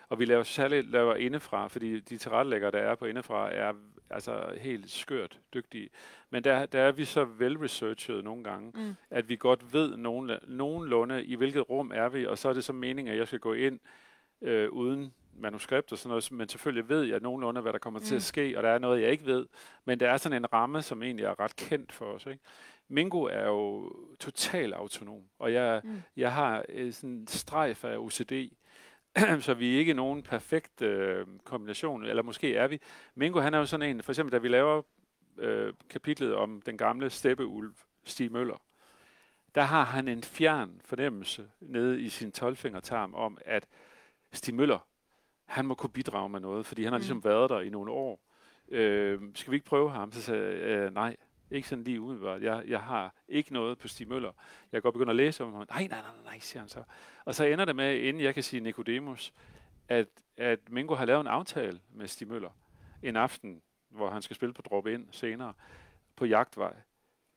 og vi laver indefra, fordi de tilrettelæggere, der er på indefra, er altså helt skørt dygtige. Men der er vi så velresearchet nogle gange, at vi godt ved nogenlunde, i hvilket rum er vi, og så er det så meningen, at jeg skal gå ind uden manuskript og sådan noget, men selvfølgelig ved jeg nogenlunde, hvad der kommer til at ske, og der er noget, jeg ikke ved. Men der er sådan en ramme, som egentlig er ret kendt for os, ikke? Mingo er jo total autonom, og jeg har sådan en strejf af OCD, så vi er ikke nogen perfekt kombination, eller måske er vi. Mingo, han er jo sådan en, for eksempel da vi laver kapitlet om den gamle steppeulv, Stig Møller, der har han en fjern fornemmelse nede i sin 12-fingertarm om, at Stig Møller, han må kunne bidrage med noget, fordi han har ligesom været der i nogle år. Skal vi ikke prøve ham? Så sagde jeg, nej, ikke sådan lige umiddelbart. Jeg har ikke noget på Stig Møller. Jeg kan godt begynde at læse om ham. Nej, siger han så. Og så ender det med, inden jeg kan sige Nicodemus, at Mingo har lavet en aftale med Stig Møller en aften, hvor han skal spille på drop-in senere på Jagtvej.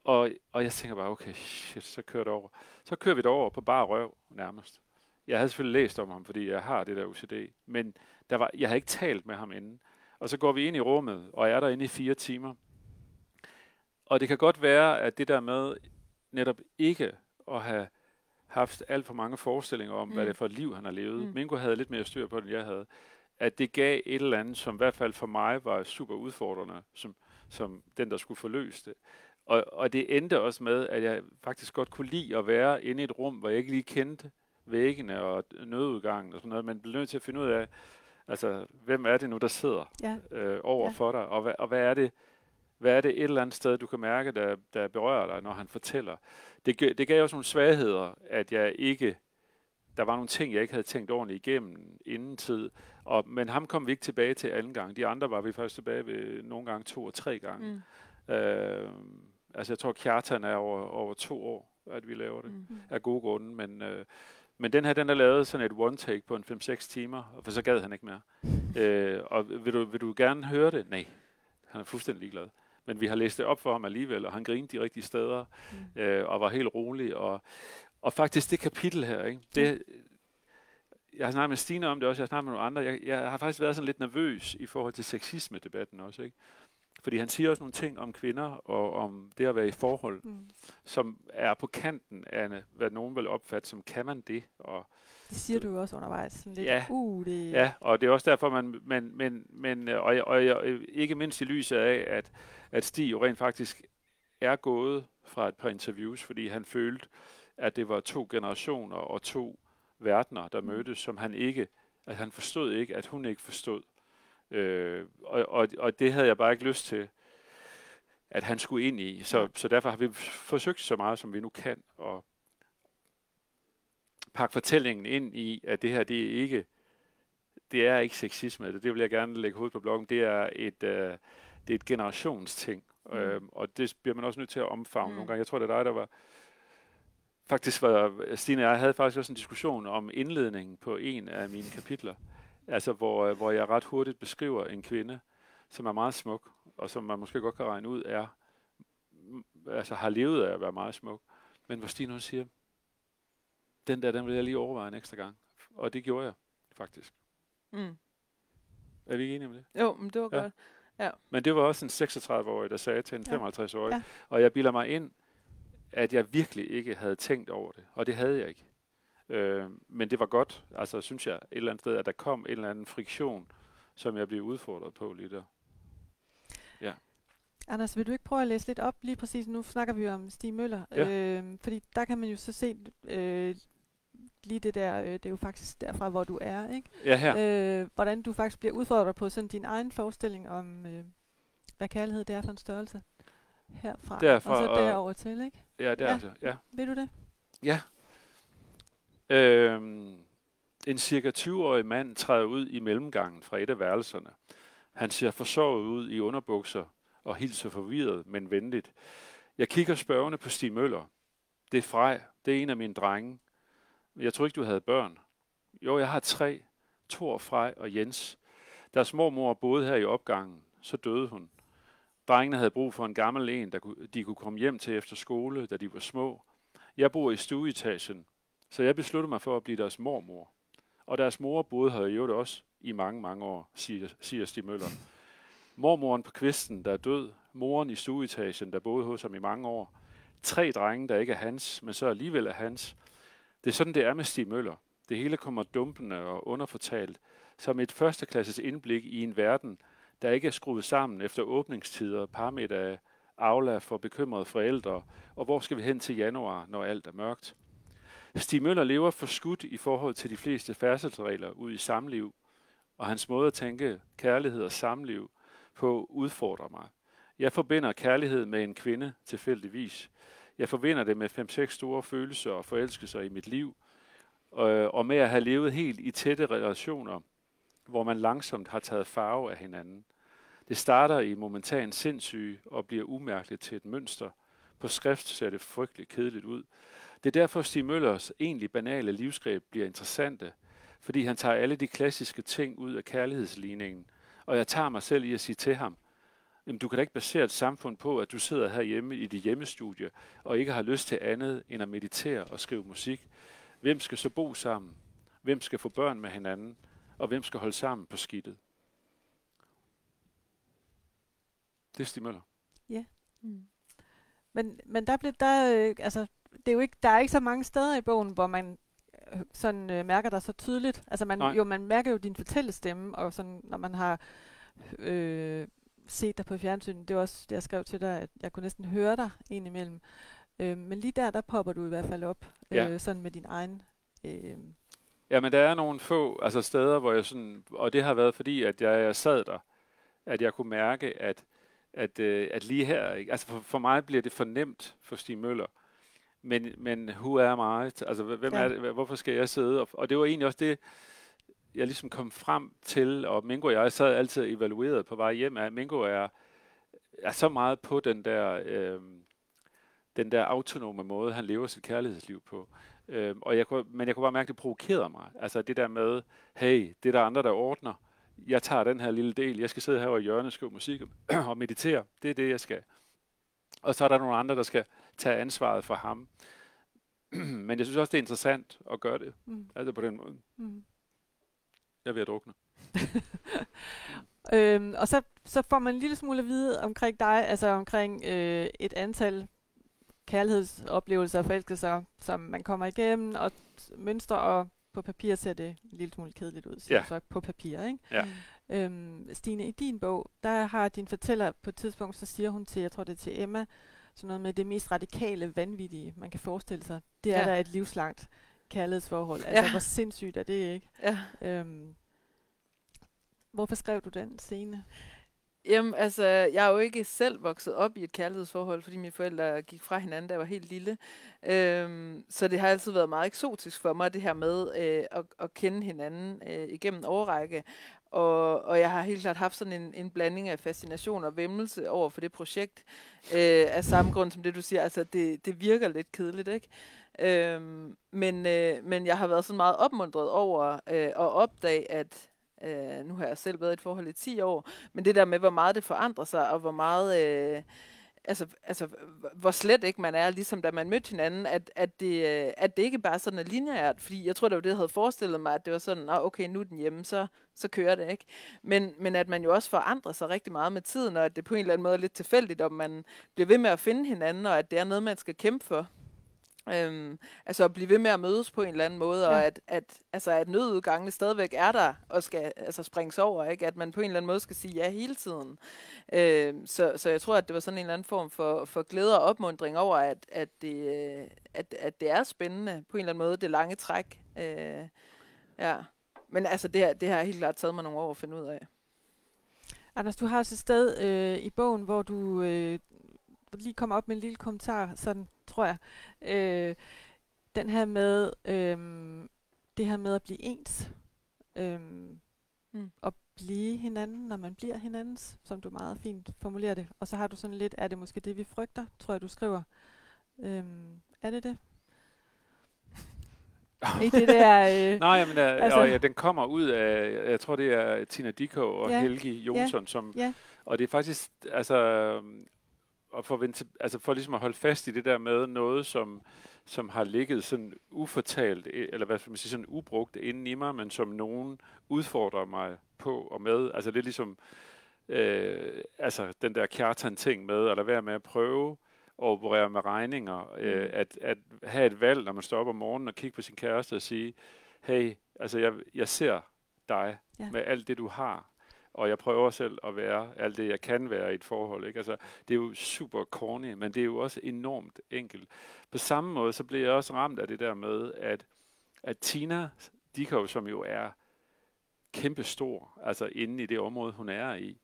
Og jeg tænker bare, okay, shit, så kører det over. Så kører vi det over på bare røv nærmest. Jeg havde selvfølgelig læst om ham, fordi jeg har det der OCD, men jeg havde ikke talt med ham inden. Og så går vi ind i rummet, og jeg er derinde i 4 timer. Og det kan godt være, at det der med netop ikke at have haft alt for mange forestillinger om, hvad det er for et liv, han har levet. Mingo havde lidt mere styr på det, end jeg havde. At det gav et eller andet, som i hvert fald for mig var super udfordrende, som den, der skulle forløse det. Og det endte også med, at jeg faktisk godt kunne lide at være inde i et rum, hvor jeg ikke lige kendte væggene og nødudgangen og sådan noget, men blev nødt til at finde ud af, altså, hvem er det nu, der sidder over for dig, og hvad er det et eller andet sted, du kan mærke, der berører dig, når han fortæller. Det gav også nogle svagheder, at jeg ikke der var nogle ting, jeg ikke havde tænkt ordentligt igennem inden tid. Men ham kom vi ikke tilbage til anden gang. De andre var vi først tilbage ved nogle gange 2 og 3 gange. Altså jeg tror, Kjartan er over 2 år, at vi laver det. Af gode grunde. Men den her, den er lavet sådan et one-take på en 5-6 timer, for så gad han ikke mere. Og vil du gerne høre det? Nej, han er fuldstændig ligeglad. Men vi har læst det op for ham alligevel, og han grinede de rigtige steder, og var helt rolig. Og faktisk det kapitel her, ikke? Jeg har snakket med Stine om det også, jeg har snakket med nogle andre. Jeg har faktisk været sådan lidt nervøs i forhold til sexisme-debatten også, ikke? Fordi han siger også nogle ting om kvinder, og om det at være i forhold, som er på kanten af, hvad nogen vil opfatte som, kan man det? Og det siger du jo også undervejs. Sådan lidt, det... Ja, og det er også derfor, og ikke mindst i lyset af, at Stig jo rent faktisk er gået fra et par interviews, fordi han følte, at det var 2 generationer og 2 verdener, der mødtes, som han forstod ikke, at hun ikke forstod. Og det havde jeg bare ikke lyst til, at han skulle ind i. Så derfor har vi forsøgt så meget, som vi nu kan, at pakke fortællingen ind i, at det her, det er ikke sexisme. Det vil jeg gerne lægge hovedet på bloggen. Det er et generationsting. Og det bliver man også nødt til at omfavne nogle gange. Jeg tror, det er dig, der var... Faktisk var Stine og jeg havde faktisk også en diskussion om indledningen på en af mine kapitler. Altså, hvor jeg ret hurtigt beskriver en kvinde, som er meget smuk, og som man måske godt kan regne ud har levet af at være meget smuk. Men hvor Stine hun siger, den vil jeg lige overveje en ekstra gang. Og det gjorde jeg, faktisk. Er vi ikke enige om det? Jo, men det var godt. Ja. Men det var også en 36-årig, der sagde til en 55-årig. Og jeg bilder mig ind, at jeg virkelig ikke havde tænkt over det. Og det havde jeg ikke. Men det var godt, altså synes jeg, et eller andet sted, at der kom en eller anden friktion, som jeg blev udfordret på lige der. Ja. Anders, vil du ikke prøve at læse lidt op lige præcis? Nu snakker vi om Stig Møller. Fordi der kan man jo så se lige det der, det er jo faktisk derfra, hvor du er, ikke? Ja, her. Hvordan du faktisk bliver udfordret på sådan din egen forestilling om, hvad kærlighed det er for en størrelse. Herfra, og så derover til, ikke? Ja, det er altså, ja. Ved du det? Ja. En cirka 20-årig mand træder ud i mellemgangen fra et af værelserne. Han ser forsovet ud i underbukser og hilser forvirret, men venligt. Jeg kigger spørgende på Stig Møller. Det er Frej. Det er en af mine drenge. Jeg tror ikke, du havde børn. Jo, jeg har 3. Thor, Frej og Jens. Deres mormor boede her i opgangen. Så døde hun. Drengene havde brug for en gammel en, de kunne komme hjem til efter skole, da de var små. Jeg bor i stueetagen, så jeg besluttede mig for at blive deres mormor. Og deres mor boede her jo også i mange, mange år, siger Stig Møller. Mormoren på kvisten, der er død. Moren i stueetagen, der boede hos ham i mange år. 3 drenge, der ikke er hans, men så alligevel er hans. Det er sådan, det er med Stig Møller. Det hele kommer dumpende og underfortalt, som et førsteklasses indblik i en verden, der ikke er skruet sammen efter åbningstider, parmiddag, Aula for bekymrede forældre, og hvor skal vi hen til januar, når alt er mørkt? Stig Møller lever forskudt i forhold til de fleste færdselsregler ud i samliv, og hans måde at tænke kærlighed og samliv på udfordrer mig. Jeg forbinder kærlighed med en kvinde tilfældigvis. Jeg forbinder det med 5-6 store følelser og forelskelser i mit liv, og med at have levet helt i tætte relationer, hvor man langsomt har taget farve af hinanden. Det starter i momentan sindssyge og bliver umærkeligt til et mønster. På skrift ser det frygteligt kedeligt ud. Det er derfor, Stig Møllers egentlig banale livsgreb bliver interessante, fordi han tager alle de klassiske ting ud af kærlighedsligningen, og jeg tager mig selv i at sige til ham, jamen, du kan da ikke basere et samfund på, at du sidder herhjemme i dit hjemmestudie og ikke har lyst til andet end at meditere og skrive musik. Hvem skal så bo sammen? Hvem skal få børn med hinanden? Og hvem skal holde sammen på skidtet? Det er Stig Møller. Ja. Men altså, det er jo ikke, der er ikke så mange steder i bogen, hvor man sådan mærker dig så tydeligt. Altså man mærker jo din fortællestemme, og sådan, når man har set dig på fjernsynet, det var også det, jeg skrev til dig, at jeg kunne næsten høre dig indimellem. Men lige der popper du i hvert fald op, sådan med din egen... Ja, men der er nogle få steder, hvor jeg sådan, og det har været fordi, at jeg sad der, at jeg kunne mærke, at lige her, altså for mig bliver det for nemt for Stig Møller, men who am I? Altså, hvem er det? Hvorfor skal jeg sidde? Og det var egentlig også det, jeg ligesom kom frem til, og Mingo og jeg sad altid evalueret på vej hjem, at Mingo er så meget på den der autonome måde, han lever sit kærlighedsliv på. Men jeg kunne bare mærke, at det provokerede mig. Altså det der med, hey, det er der andre, der ordner. Jeg tager den her lille del. Jeg skal sidde her over i hjørnet og skrive musik og meditere. Det er det, jeg skal. Og så er der nogle andre, der skal tage ansvaret for ham. Men jeg synes også, det er interessant at gøre det. Altså på den måde. Jeg er ved at drukne. Og så får man en lille smule at vide omkring dig, altså omkring et antal kærlighedsoplevelser og forelskelser, som man kommer igennem, og mønstre, og på papir ser det en lille smule kedeligt ud, så på papir, ikke? Ja. Stine, i din bog, der har din fortæller på et tidspunkt, så siger hun til, jeg tror det er til Emma, sådan noget med det mest radikale, vanvittige, man kan forestille sig. Det er der et livslangt kærlighedsforhold. Altså, hvor sindssygt er det, ikke? Ja. Hvorfor skrev du den scene? Jamen, altså, jeg er jo ikke selv vokset op i et kærlighedsforhold, fordi mine forældre gik fra hinanden, da jeg var helt lille. Så det har altid været meget eksotisk for mig, det her med at kende hinanden igennem årrække. Og jeg har helt klart haft sådan en blanding af fascination og væmmelse over for det projekt. Af samme grund som det, du siger, altså det virker lidt kedeligt, ikke? Men jeg har været sådan meget opmuntret over at opdage, at nu har jeg selv været i et forhold i 10 år, men det der med, hvor meget det forandrer sig, og hvor meget, altså hvor slet ikke man er, ligesom da man mødte hinanden, at det ikke bare sådan er lineært, fordi jeg tror, det var det, jeg havde forestillet mig, at det var sådan, okay, nu er den hjemme, så kører det, ikke? Men at man jo også forandrer sig rigtig meget med tiden, og at det på en eller anden måde er lidt tilfældigt, om man bliver ved med at finde hinanden, og at det er noget, man skal kæmpe for. Altså at blive ved med at mødes på en eller anden måde, og at nødudgangene stadigvæk er der, og skal springes over, ikke? At man på en eller anden måde skal sige ja hele tiden. Så jeg tror, at det var sådan en eller anden form for glæde og opmuntring over, at det er spændende på en eller anden måde, det lange træk. Ja. Men altså, det har helt klart taget mig nogle år at finde ud af. Anders, du har også et sted i bogen, hvor du lige kommer op med en lille kommentar, sådan tror jeg. Den her med det her med at blive ens. Og blive hinanden, når man bliver hinandens, som du meget fint formulerer det. Og så har du sådan lidt, er det måske det, vi frygter, tror jeg, du skriver. Er det det? Ikke det der... Nej, men den kommer ud af, jeg tror det er Tina Dickow og Helgi Jonsson, som... Og det er faktisk, for ligesom at holde fast i det der med noget, som har ligget sådan ufortalt, eller hvad skal man sige, sådan ubrugt inden i mig, men som nogen udfordrer mig på og med. Altså det er ligesom, den der Kjartan-ting med, at lade være med at prøve at operere med regninger, at have et valg, når man står op om morgenen og kigger på sin kæreste og sige, hey, altså jeg ser dig med alt det, du har, og jeg prøver selv at være alt det, jeg kan være i et forhold. Ikke? Altså, det er jo super corny, men det er jo også enormt enkelt. På samme måde, så blev jeg også ramt af det der med, at Tina Dickow, som jo er kæmpestor, altså inde i det område, hun er i,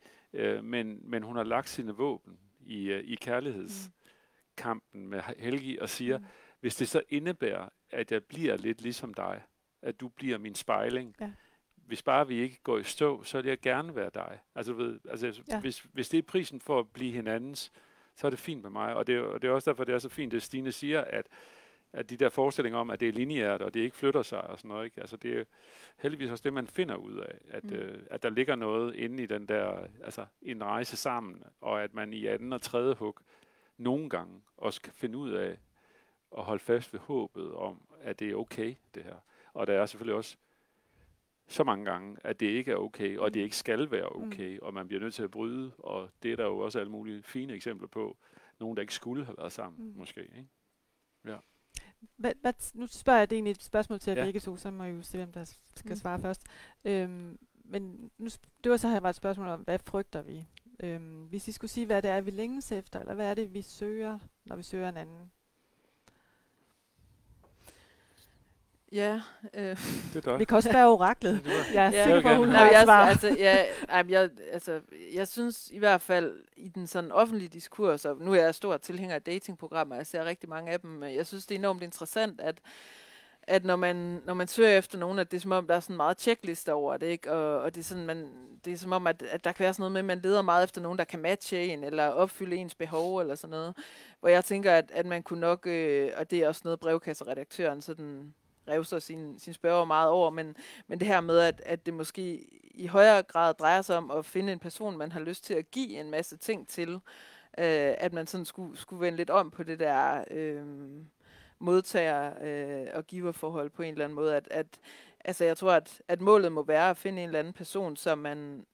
men hun har lagt sine våben i kærlighedskampen med Helgi og siger, hvis det så indebærer, at jeg bliver lidt ligesom dig, at du bliver min spejling, hvis bare vi ikke går i stå, så vil jeg gerne være dig. Hvis det er prisen for at blive hinandens, så er det fint med mig. Og det er også derfor, det er så fint, det Stine siger, at de der forestillinger om, at det er lineært, og det ikke flytter sig og sådan noget, ikke? Altså det er heldigvis også det, man finder ud af, at der ligger noget inde i den der, altså en rejse sammen, og at man i anden og tredje hug nogle gange også kan finde ud af at holde fast ved håbet om, at det er okay, det her. Og der er selvfølgelig også så mange gange, at det ikke er okay, og det ikke skal være okay, og man bliver nødt til at bryde, og det er der jo også alle mulige fine eksempler på, nogen der ikke skulle have været sammen, måske, ikke? Ja. Nu spørger jeg det egentlig et spørgsmål til jer begge to, så må I jo se, hvem der skal svare først. Men det var så her var et spørgsmål om, hvad frygter vi? Hvis I skulle sige, hvad det er, vi længes efter, eller hvad er det, vi søger, når vi søger en anden? Ja. Det er godt. Vi kan også være oraklet. Jeg er Ja. sikker på, at hun Nej, har et jeg svar. jeg synes i hvert fald i den sådan offentlige diskurs, og nu er jeg stor tilhænger af datingprogrammer, jeg ser rigtig mange af dem, men jeg synes, det er enormt interessant, at når man søger efter nogen, at det er som om, der er sådan meget checkliste over det, ikke? Og det er sådan, det er som om, at der kan være sådan noget med, at man leder meget efter nogen, der kan matche en, eller opfylde ens behov, eller sådan noget. Hvor jeg tænker, at man kunne nok, og det er også noget brevkasseredaktøren sådan revser sin spørger meget over, men det her med, at det måske i højere grad drejer sig om at finde en person, man har lyst til at give en masse ting til, at man sådan skulle vende lidt om på det der modtager- og giverforhold på en eller anden måde. Altså jeg tror, at målet må være at finde en eller anden person, som man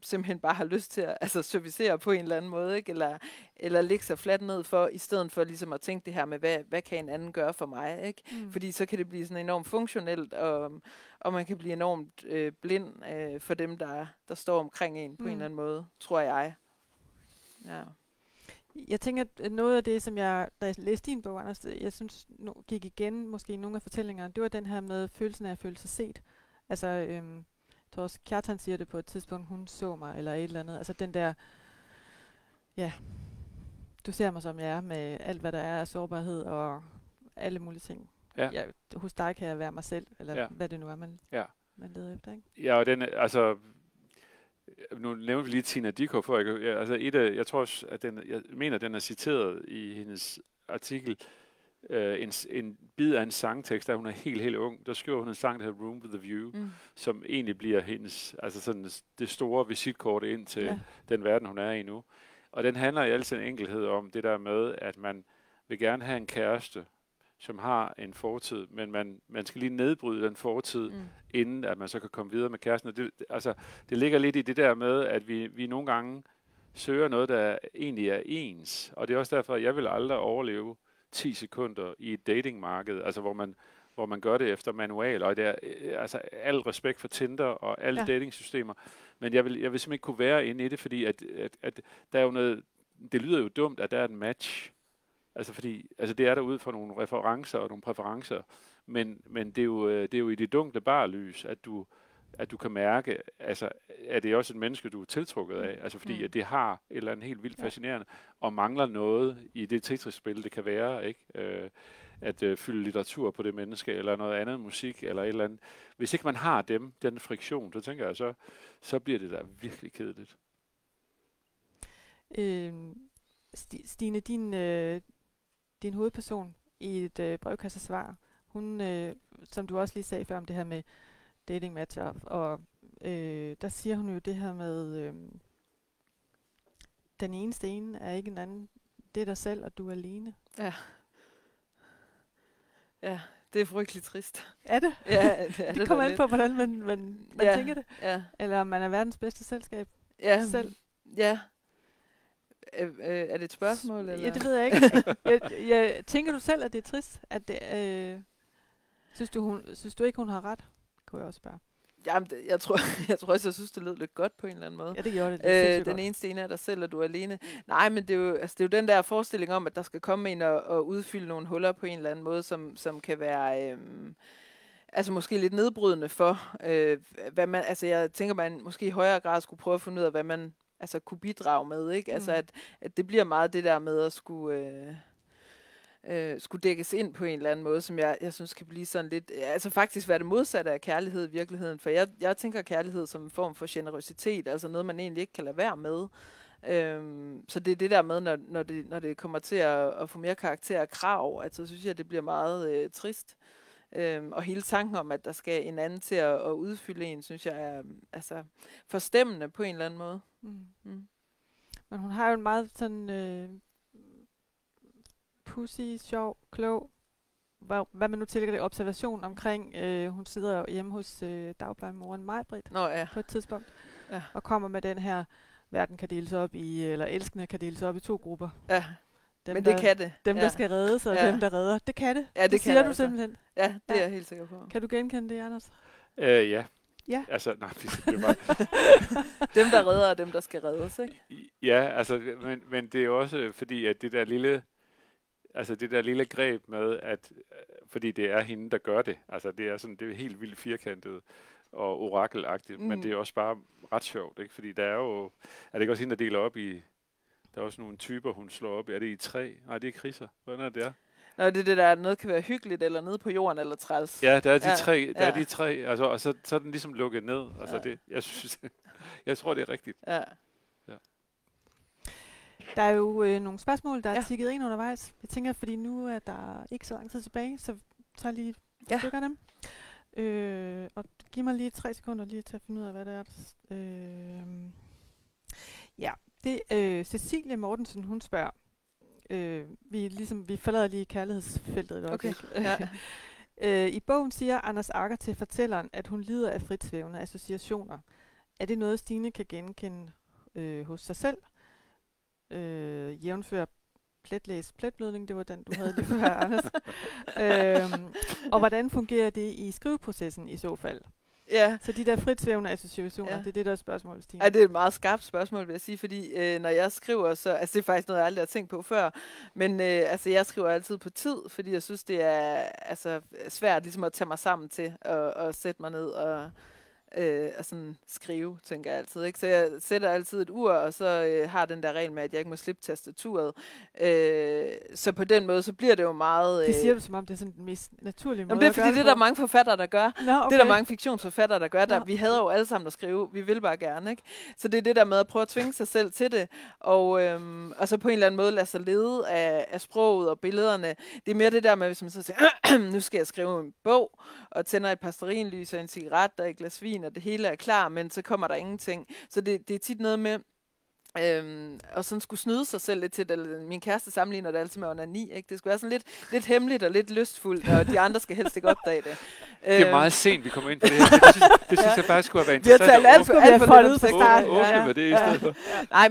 simpelthen bare har lyst til at servicere på en eller anden måde, ikke? Eller lægge sig fladt ned for, i stedet for ligesom at tænke det her med, hvad kan en anden gøre for mig, ikke? Fordi så kan det blive sådan enormt funktionelt, og man kan blive enormt blind for dem, der står omkring en på en eller anden måde, tror jeg. Ja. Jeg tænker, at noget af det, da jeg læste din bog, Anders, jeg synes gik igen måske i nogle af fortællingerne, det var den her med følelsen af at føle sig set. Altså, jeg tror også, Kjartan siger det på et tidspunkt, hun så mig, eller et eller andet. Altså den der, ja, du ser mig som jeg er, med alt hvad der er af sårbarhed og alle mulige ting. Ja. Hos dig kan jeg være mig selv, eller hvad det nu er, man leder efter, ikke? Ja, og den, altså, nu nævnte vi lige Tina Dickow for, jeg tror også, at jeg mener, den er citeret i hendes artikel, en bid af en sangtekst, da hun er helt ung, der skriver hun en sang, der hedder Room with a View, som egentlig bliver hendes, altså sådan det store visitkort ind til den verden, hun er i nu. Og den handler i al sin enkelhed om det der med, at man vil gerne have en kæreste, som har en fortid, men man skal lige nedbryde den fortid, inden at man så kan komme videre med kæresten. Det ligger lidt i det der med, at vi nogle gange søger noget, der egentlig er ens. Og det er også derfor, at jeg vil aldrig overleve 10 sekunder i et datingmarked, altså hvor man gør det efter manual, og det er altså al respekt for Tinder og alle datingsystemer, men jeg vil simpelthen ikke kunne være inde i det, fordi at der er jo noget, det lyder jo dumt, at der er et match. Altså fordi, det er der ud fra nogle referencer og nogle præferencer, men det er jo i det dunkle barlys, at du kan mærke, altså, at det er også et menneske, du er tiltrukket af, altså fordi, at det har et eller andet helt vildt fascinerende, og mangler noget i det Tetris-spil, det kan være, ikke? At fylde litteratur på det menneske, eller noget andet musik, eller et eller andet. Hvis ikke man har den friktion, så tænker jeg, så bliver det da virkelig kedeligt. Stine, din hovedperson i et brevkassesvar, hun, som du også lige sagde før om det her med dating matcher, og der siger hun jo det her med, den eneste ene er ikke en anden, det er dig selv, og du er alene. Ja. Ja, det er frygteligt trist. Er det? Ja, det kommer an på, hvordan man tænker det. Ja. Eller om man er verdens bedste selskab selv. Ja. Er det et spørgsmål? Eller? Ja, det ved jeg ikke. Tænker du selv, at det er trist? At det, synes du ikke, hun har ret? Kunne jeg også spørge. Jamen, jeg tror også, jeg synes, det lød lidt godt på en eller anden måde. Ja, det gjorde det. Den eneste ene er dig selv, og du er alene. Nej, men det er jo den der forestilling om, at der skal komme en og udfylde nogle huller på en eller anden måde, som kan være måske lidt nedbrydende for, hvad man, jeg tænker, man måske i højere grad skulle prøve at finde ud af, hvad man kunne bidrage med, ikke? Altså, at det bliver meget det der med at skulle dækkes ind på en eller anden måde, som jeg synes kan blive sådan lidt, faktisk være det modsatte af kærlighed i virkeligheden, for jeg tænker kærlighed som en form for generøsitet, altså noget, man egentlig ikke kan lade være med. Så det er det der med, når det kommer til at få mere karakter og krav, så synes jeg, det bliver meget trist. Og hele tanken om, at der skal en anden til at udfylde en, synes jeg er forstemmende på en eller anden måde. Men hun har jo en meget sådan pussy, sjov, klog, hvad man nu tillægger det, observation omkring, hun sidder hjemme hos dagplejemoren Maj-Britt på et tidspunkt, og kommer med den her, verden kan deles op i, eller elskende kan deles op i 2 grupper. Ja. Men det kan det. Dem, der skal reddes, og dem, der redder. Det kan det. Ja, det siger du simpelthen. Ja, det er jeg helt sikker på. Kan du genkende det, Anders? Ja. Ja. Altså, nej, det er bare... Dem, der redder, og dem, der skal reddes, ikke? Ja, men det er jo også fordi, at det der lille... altså det der lille greb med, at fordi det er hende, der gør det. Altså det er sådan, det er helt vildt firkantet og orakelagtigt, men det er også bare ret sjovt, ikke? Fordi der er jo, er det ikke også hende, der deler op i, der er også nogle typer, hun slår op i. Er det i 3? Nej, det er kriser. Hvordan er det der? Nå, det er det der, noget kan være hyggeligt, eller nede på jorden, eller træls. Ja, der er de tre, der er de tre, altså, og så er den ligesom lukket ned. Altså det, jeg tror, det er rigtigt. Ja. Der er jo nogle spørgsmål, der er tikket ind undervejs. Jeg tænker, fordi nu er der ikke så lang tid tilbage, så tager lige stykker af dem. Og giv mig lige 3 sekunder lige til at finde ud af, hvad det er. Det Cecilie Mortensen, hun spørger. Vi forlader lige kærlighedsfeltet et øjeblik. Okay. I bogen siger Anders Agger til fortælleren, at hun lider af fritsvævende associationer. Er det noget, Stine kan genkende hos sig selv? Jævnfør pletblødning, det var den, du havde lige før, Anders. Og hvordan fungerer det i skriveprocessen i så fald? Ja. Så de der fritsvævende associationer, det er det, der er spørgsmålet, Stine. Ja, det er et meget skarpt spørgsmål, vil jeg sige, fordi når jeg skriver, så altså det er faktisk noget, jeg aldrig har tænkt på før, men altså jeg skriver altid på tid, fordi jeg synes, det er altså svært ligesom at tage mig sammen til at sætte mig ned og sådan skrive, tænker jeg altid. Ikke? Så jeg sætter altid et ur, og så har den der regel med, at jeg ikke må slippe tastaturet. Så på den måde, så bliver det jo meget... Det siger du, som om det er sådan den mest naturlige måde det er fordi, det er der mange forfattere, der gør. Nå, okay. Det er der mange fiktionsforfattere, der gør. Vi hader jo alle sammen at skrive. Vi vil bare gerne, ikke? Så det er det der med at prøve at tvinge sig selv til det, og så på en eller anden måde lade sig lede af sproget og billederne. Det er mere det der med, hvis man så siger, nu skal jeg skrive en bog, og tænder et par stearinlys og en cigaret og et glas vin, og det hele er klar, men så kommer der ingenting. Så det er tit noget med, og sådan skulle snyde sig selv lidt til det. Min kæreste sammenligner det altid med onani, ikke? Det skulle være sådan lidt hemmeligt og lidt lystfuldt, og de andre skal helst ikke opdage det. Det er meget sent, vi kommer ind på det her. Det synes jeg faktisk skulle have været interessant. Vi har talt alt for lidt fra starten. Åbne med det i stedet for. Nej,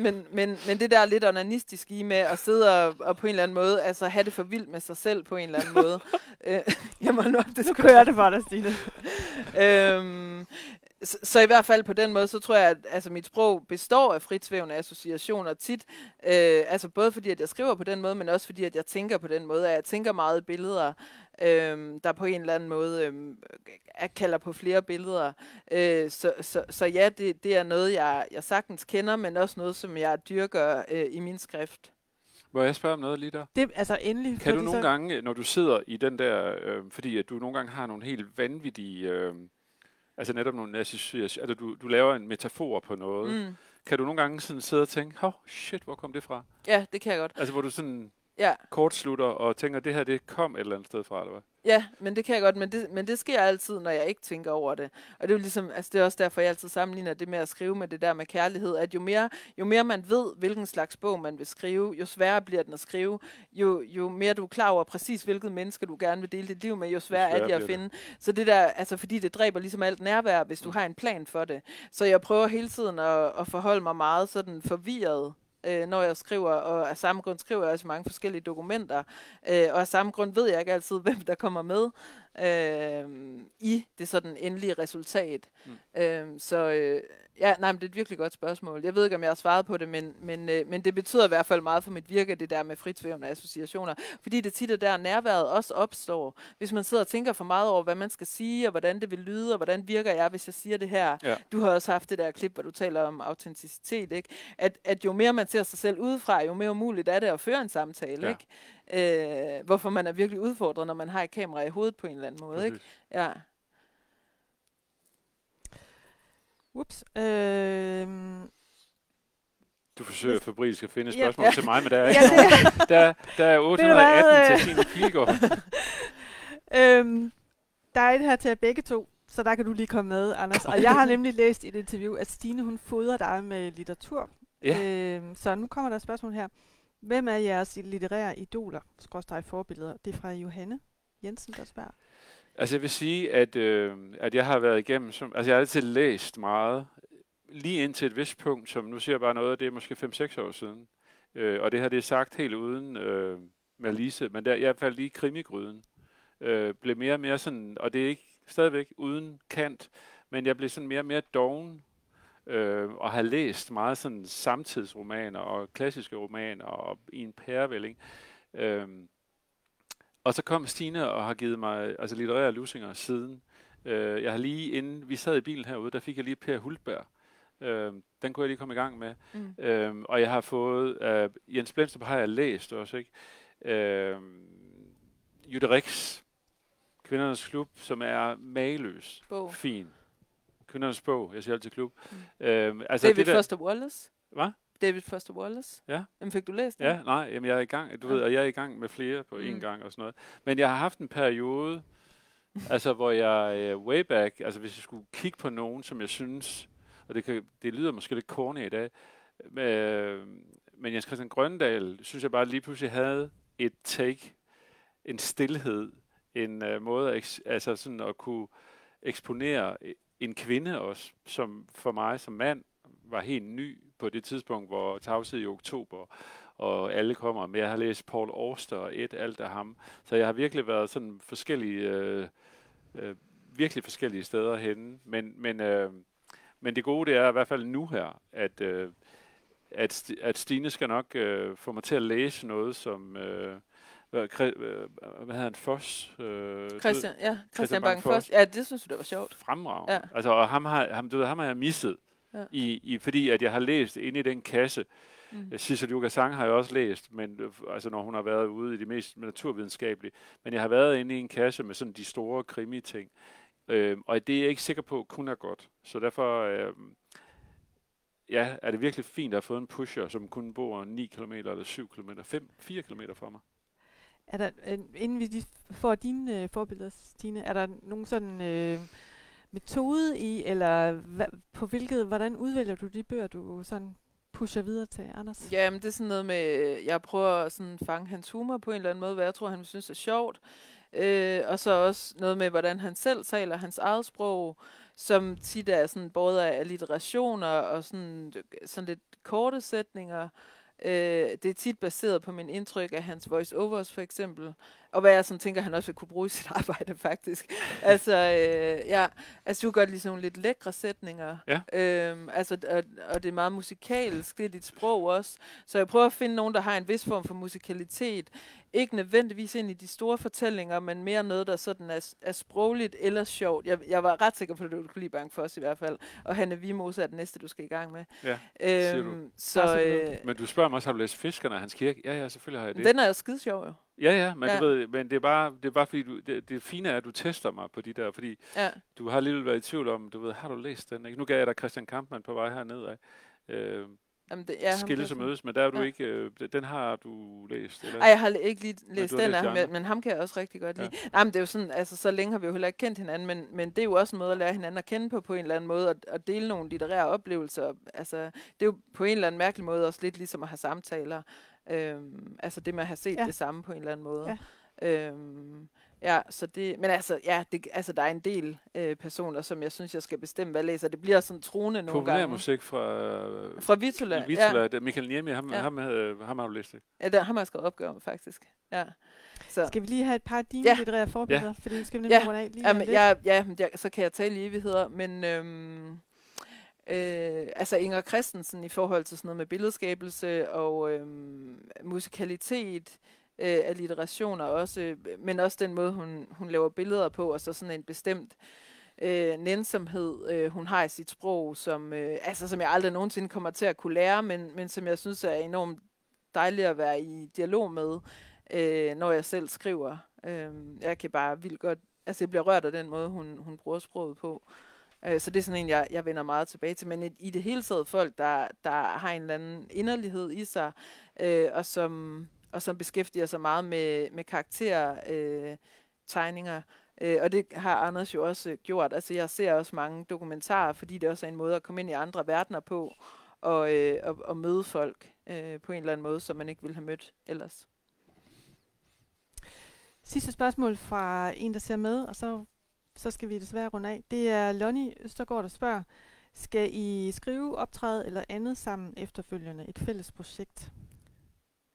men det der lidt onanistisk i med at sidde og på en eller anden måde, altså have det for vildt med sig selv på en eller anden måde. Nu kører det for dig, Stine. Så i hvert fald på den måde, så tror jeg, at altså, mit sprog består af fritsvævende associationer tit. Altså både fordi, at jeg skriver på den måde, men også fordi, at jeg tænker på den måde. At jeg tænker meget billeder, der på en eller anden måde kalder på flere billeder. Så ja, det er noget, jeg sagtens kender, men også noget, som jeg dyrker i min skrift. Må jeg spørge om noget lige der? Det altså endelig. Kan du nogle gange, når du sidder i den der, fordi at du nogle gange har nogle helt vanvittige... altså netop nogle associationer, altså du laver en metafor på noget. Kan du nogle gange sådan sidde og tænke, shit, hvor kom det fra? Ja, det kan jeg godt. Altså hvor du sådan kortslutter og tænker, det her, det kom et eller andet sted fra, eller hvad? Ja, men det kan jeg godt, men det sker altid, når jeg ikke tænker over det. Og det er jo ligesom, altså det er også derfor, jeg altid sammenligner det med at skrive med det der med kærlighed, at jo mere man ved, hvilken slags bog man vil skrive, jo sværere bliver den at skrive, jo mere du er klar over præcis, hvilket menneske du gerne vil dele dit liv med, jo sværere er det at finde. Så det der, altså fordi det dræber ligesom alt nærvær, hvis du har en plan for det. Så jeg prøver hele tiden at forholde mig meget sådan forvirret, når jeg skriver, og af samme grund skriver jeg også mange forskellige dokumenter, og af samme grund ved jeg ikke altid, hvem der kommer med i det sådan endelige resultat. Ja, nej, men det er et virkelig godt spørgsmål. Jeg ved ikke, om jeg har svaret på det, men det betyder i hvert fald meget for mit virke, det der med fritsvævende associationer. Fordi det tit er der, nærværet også opstår. Hvis man sidder og tænker for meget over, hvad man skal sige, og hvordan det vil lyde, og hvordan virker jeg, hvis jeg siger det her. Ja. Du har også haft det der klip, hvor du taler om autenticitet, ikke? At jo mere man ser sig selv udefra, jo mere umuligt er det at føre en samtale, ikke? Hvorfor man er virkelig udfordret, når man har et kamera i hovedet på en eller anden måde, ikke? Ja. Ups. Du forsøger febrilsk at finde et spørgsmål til mig, men der er ikke der er 818 til Stine Pilgaard. Der er et her til jer begge to, så der kan du lige komme med, Anders. Og jeg har nemlig læst i et interview, at Stine, hun fodrer dig med litteratur. Ja. Så nu kommer der et spørgsmål her. Hvem er jeres litterære idoler, /forbilleder? Det er fra Johanne Jensen, der spørger. Altså jeg vil sige, at jeg har været igennem, altså jeg har altid læst meget, lige indtil et vist punkt, som nu siger jeg bare noget, det er måske 5-6 år siden. Og det her det er sagt helt uden malice, men der i hvert fald lige krimigryden. Blev mere og mere sådan, og det er ikke stadigvæk uden kant, men jeg blev sådan mere og mere doven, og har læst meget sådan samtidsromaner og klassiske romaner og i en pærevælling. Og så kom Stine og har givet mig altså litterære lussinger siden. Jeg har lige inden vi sad i bilen herude, der fik jeg lige Per Hultberg. Den kunne jeg lige komme i gang med. Og jeg har fået Jens Blendstrup har jeg læst også, ikke? Jytte Rix, Kvindernes Klub, som er mageløs. Fin. Kvindernes Bog, jeg siger altid klub. Altså David Foster Wallace. Hvad? David Foster Wallace. Ja. Jamen, fik du læst den? Ja, nej, jamen jeg er i gang, du ved, og jeg er i gang med flere på én gang og sådan noget. Men jeg har haft en periode, altså hvor jeg way back, altså hvis jeg skulle kigge på nogen, som jeg synes, og det lyder måske lidt corny i dag, men Jens Christian Grøndahl, synes jeg bare lige pludselig havde et take, en stilhed, en måde altså sådan at kunne eksponere en kvinde også, som for mig som mand var helt ny på det tidspunkt, hvor Tavshed i oktober, og alle kommer med. Jeg har læst Paul Auster og alt af ham. Så jeg har virkelig været sådan forskellige, virkelig forskellige steder henne. Men det gode, det er i hvert fald nu her, at Stine skal nok få mig til at læse noget, som... hvad hedder han? Foss? Christian Bang-Foss. Ja, det synes du, det var sjovt. Fremragende. Ja. Altså, og ham har jeg misset. Ja. Fordi at jeg har læst inde i den kasse. Sissel Yuka Sang har jeg også læst, men altså når hun har været ude i det mest naturvidenskabelige. Men jeg har været inde i en kasse med sådan de store krimi-ting. Og det er jeg ikke sikker på kun er godt. Så derfor er det virkelig fint at have fået en pusher, som kun bor 9 km eller 7 km, 4 km fra mig. Er der, inden vi får dine forbilleder, Stine, er der nogen sådan metode i, eller hvordan udvælger du de bøger, du sådan pusher videre til, Anders? Ja, men det er sådan noget med, jeg prøver at sådan fange hans humor på en eller anden måde, hvad jeg tror, han synes er sjovt. Og så også noget med, hvordan han selv taler hans eget sprog, som tit er sådan både af alliterationer og sådan lidt korte sætninger. Det er tit baseret på min indtryk af hans voice-overs for eksempel, og hvad jeg sådan tænker, han også vil kunne bruge i sit arbejde faktisk. Altså du kan godt lide sådan nogle lidt lækre sætninger, og det er meget musikalsk, det er dit sprog også, så jeg prøver at finde nogen, der har en vis form for musikalitet, ikke nødvendigvis ind i de store fortællinger, men mere noget, der sådan er sprogligt eller sjovt. Jeg var ret sikker på, at du kunne lide Bang-Foss i hvert fald, og Hanne Vimose er det næste, du skal i gang med. Ja, siger du. Men du spørger mig også, har du læst Fiskerne af Hans Kirke? Ja, selvfølgelig har jeg det. Den er jo skide sjov, jo. Ja, men du ved, men det er bare fordi det fine er, at du tester mig på de der, fordi du har alligevel været i tvivl om, du ved, har du læst den? Ikke? Nu gav jeg dig Christian Kampmann på vej herned af. Skilles og mødes, men der er du ikke, den har du læst, eller? Ej, jeg har ikke lige læst den af ham, men ham kan jeg også rigtig godt lide. Nej, men det er jo sådan, altså så længe har vi jo heller ikke kendt hinanden, men det er jo også en måde at lære hinanden at kende på en eller anden måde, og dele nogle litterære oplevelser. Altså, det er jo på en eller anden mærkelig måde også lidt ligesom at have samtaler. Altså det med at have set det samme på en eller anden måde. Så det, men altså, der er en del personer, som jeg synes, jeg skal bestemme, hvad jeg læser. Det bliver sådan truende nogle gange. Populærmusik fra Vittula. Michael Niemi, ham har du læst, ikke? Ja, ham har jeg skrevet opgør med, faktisk. Ja. Så. Skal vi lige have et par af dine litterære forbilleder? Fordi vi skal nemlig runde af lige så kan jeg tale i evigheder, men altså Inger Christensen i forhold til sådan noget med billedskabelse og musikalitet, alliterationer også, men også den måde, hun laver billeder på, og så sådan en bestemt nænsomhed, hun har i sit sprog, som jeg aldrig nogensinde kommer til at kunne lære, men som jeg synes er enormt dejligt at være i dialog med, når jeg selv skriver. Jeg kan bare vildt godt, altså jeg bliver rørt af den måde, hun bruger sproget på. Så det er sådan en, jeg vender meget tilbage til, men i det hele taget folk, der har en eller anden inderlighed i sig, og som beskæftiger sig meget med karakterer, tegninger. Og det har Anders jo også gjort. Altså jeg ser også mange dokumentarer, fordi det også er en måde at komme ind i andre verdener på, og møde folk på en eller anden måde, som man ikke ville have mødt ellers. Sidste spørgsmål fra en, der ser med, og så skal vi desværre runde af. Det er Lonnie Østergaard, der spørger, skal I skrive, optræde eller andet sammen efterfølgende? Et fælles projekt?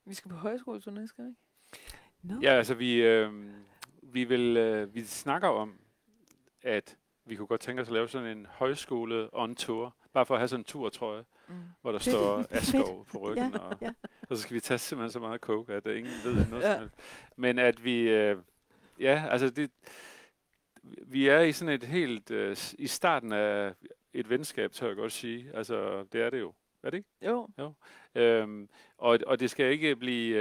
Vi skal på højskole, så næste gang, ikke? No. Ja, altså vi snakker om, at vi kunne godt tænke os at lave sådan en højskole on tour, bare for at have sådan en tur, tror jeg. hvor der Fedt. står Askov på ryggen, Ja, og, ja. og så skal vi tage simpelthen så meget coke, at ingen ved noget som helst. Men at vi, altså vi er i sådan et helt, i starten af et venskab, tør jeg godt sige. Altså, det er det jo. Er det ikke? Jo. Og det skal ikke blive,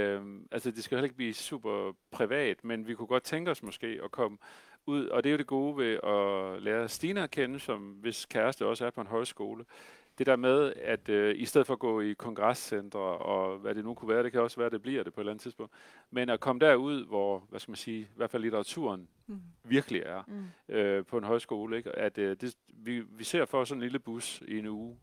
altså det skal heller ikke blive super privat, men vi kunne godt tænke os måske at komme ud, og det er jo det gode ved at lære Stine at kende, som hvis kæreste også er på en højskole. Det der med, at i stedet for at gå i kongresscentre og hvad det nu kunne være, det kan også være, det bliver det på et eller andet tidspunkt, men at komme derud, hvor, hvad skal man sige, i hvert fald litteraturen virkelig er på en højskole, ikke? At vi ser for sådan en lille bus i en uge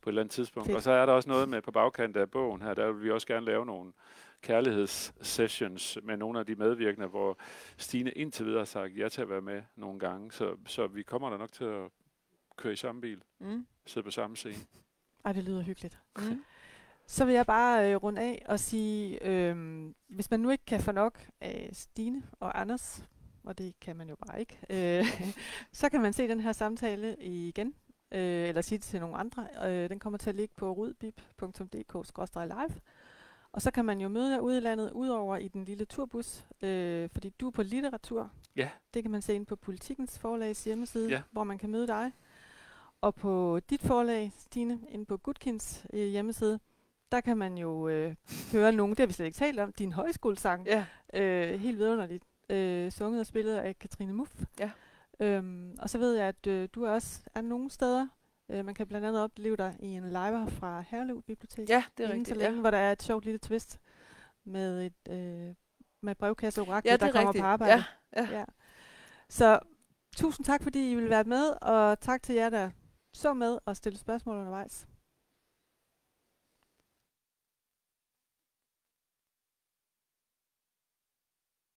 på et eller andet tidspunkt. Fedt. Og så er der også noget med på bagkanten af bogen her, der vil vi også gerne lave nogle kærlighedssessions med nogle af de medvirkende, hvor Stine indtil videre har sagt ja til at være med nogle gange, så vi kommer der nok til at køre i samme bil, sidde på samme scene. Ej, det lyder hyggeligt. Så vil jeg bare runde af og sige, hvis man nu ikke kan få nok af Stine og Anders, og det kan man jo bare ikke, så kan man se den her samtale igen, eller sige det til nogle andre. Den kommer til at ligge på rudbib.dk/live. Og så kan man jo møde jer ude i landet, udover i den lille turbus, fordi du er på litteratur. Ja. Det kan man se inde på Politikens forlags hjemmeside, Ja. hvor man kan møde dig. Og på dit forlag, Stine, inde på Gudkins hjemmeside, der kan man jo høre nogle, det har vi slet ikke talt om, din højskolesang. Ja. Helt vidunderligt. Sunget og spillet af Katrine Muff. Ja. Og så ved jeg, at du også er nogle steder. Man kan blandt andet opleve dig i en live fra Herlev Bibliotek. Ja, det er Inden så rigtigt. længe, hvor der er et sjovt lille twist med et med brevkasseoraklet, Ja, det der er kommer rigtigt. på arbejde. Ja. Så tusind tak, fordi I vil være med, og tak til jer, der så med og stille spørgsmål undervejs.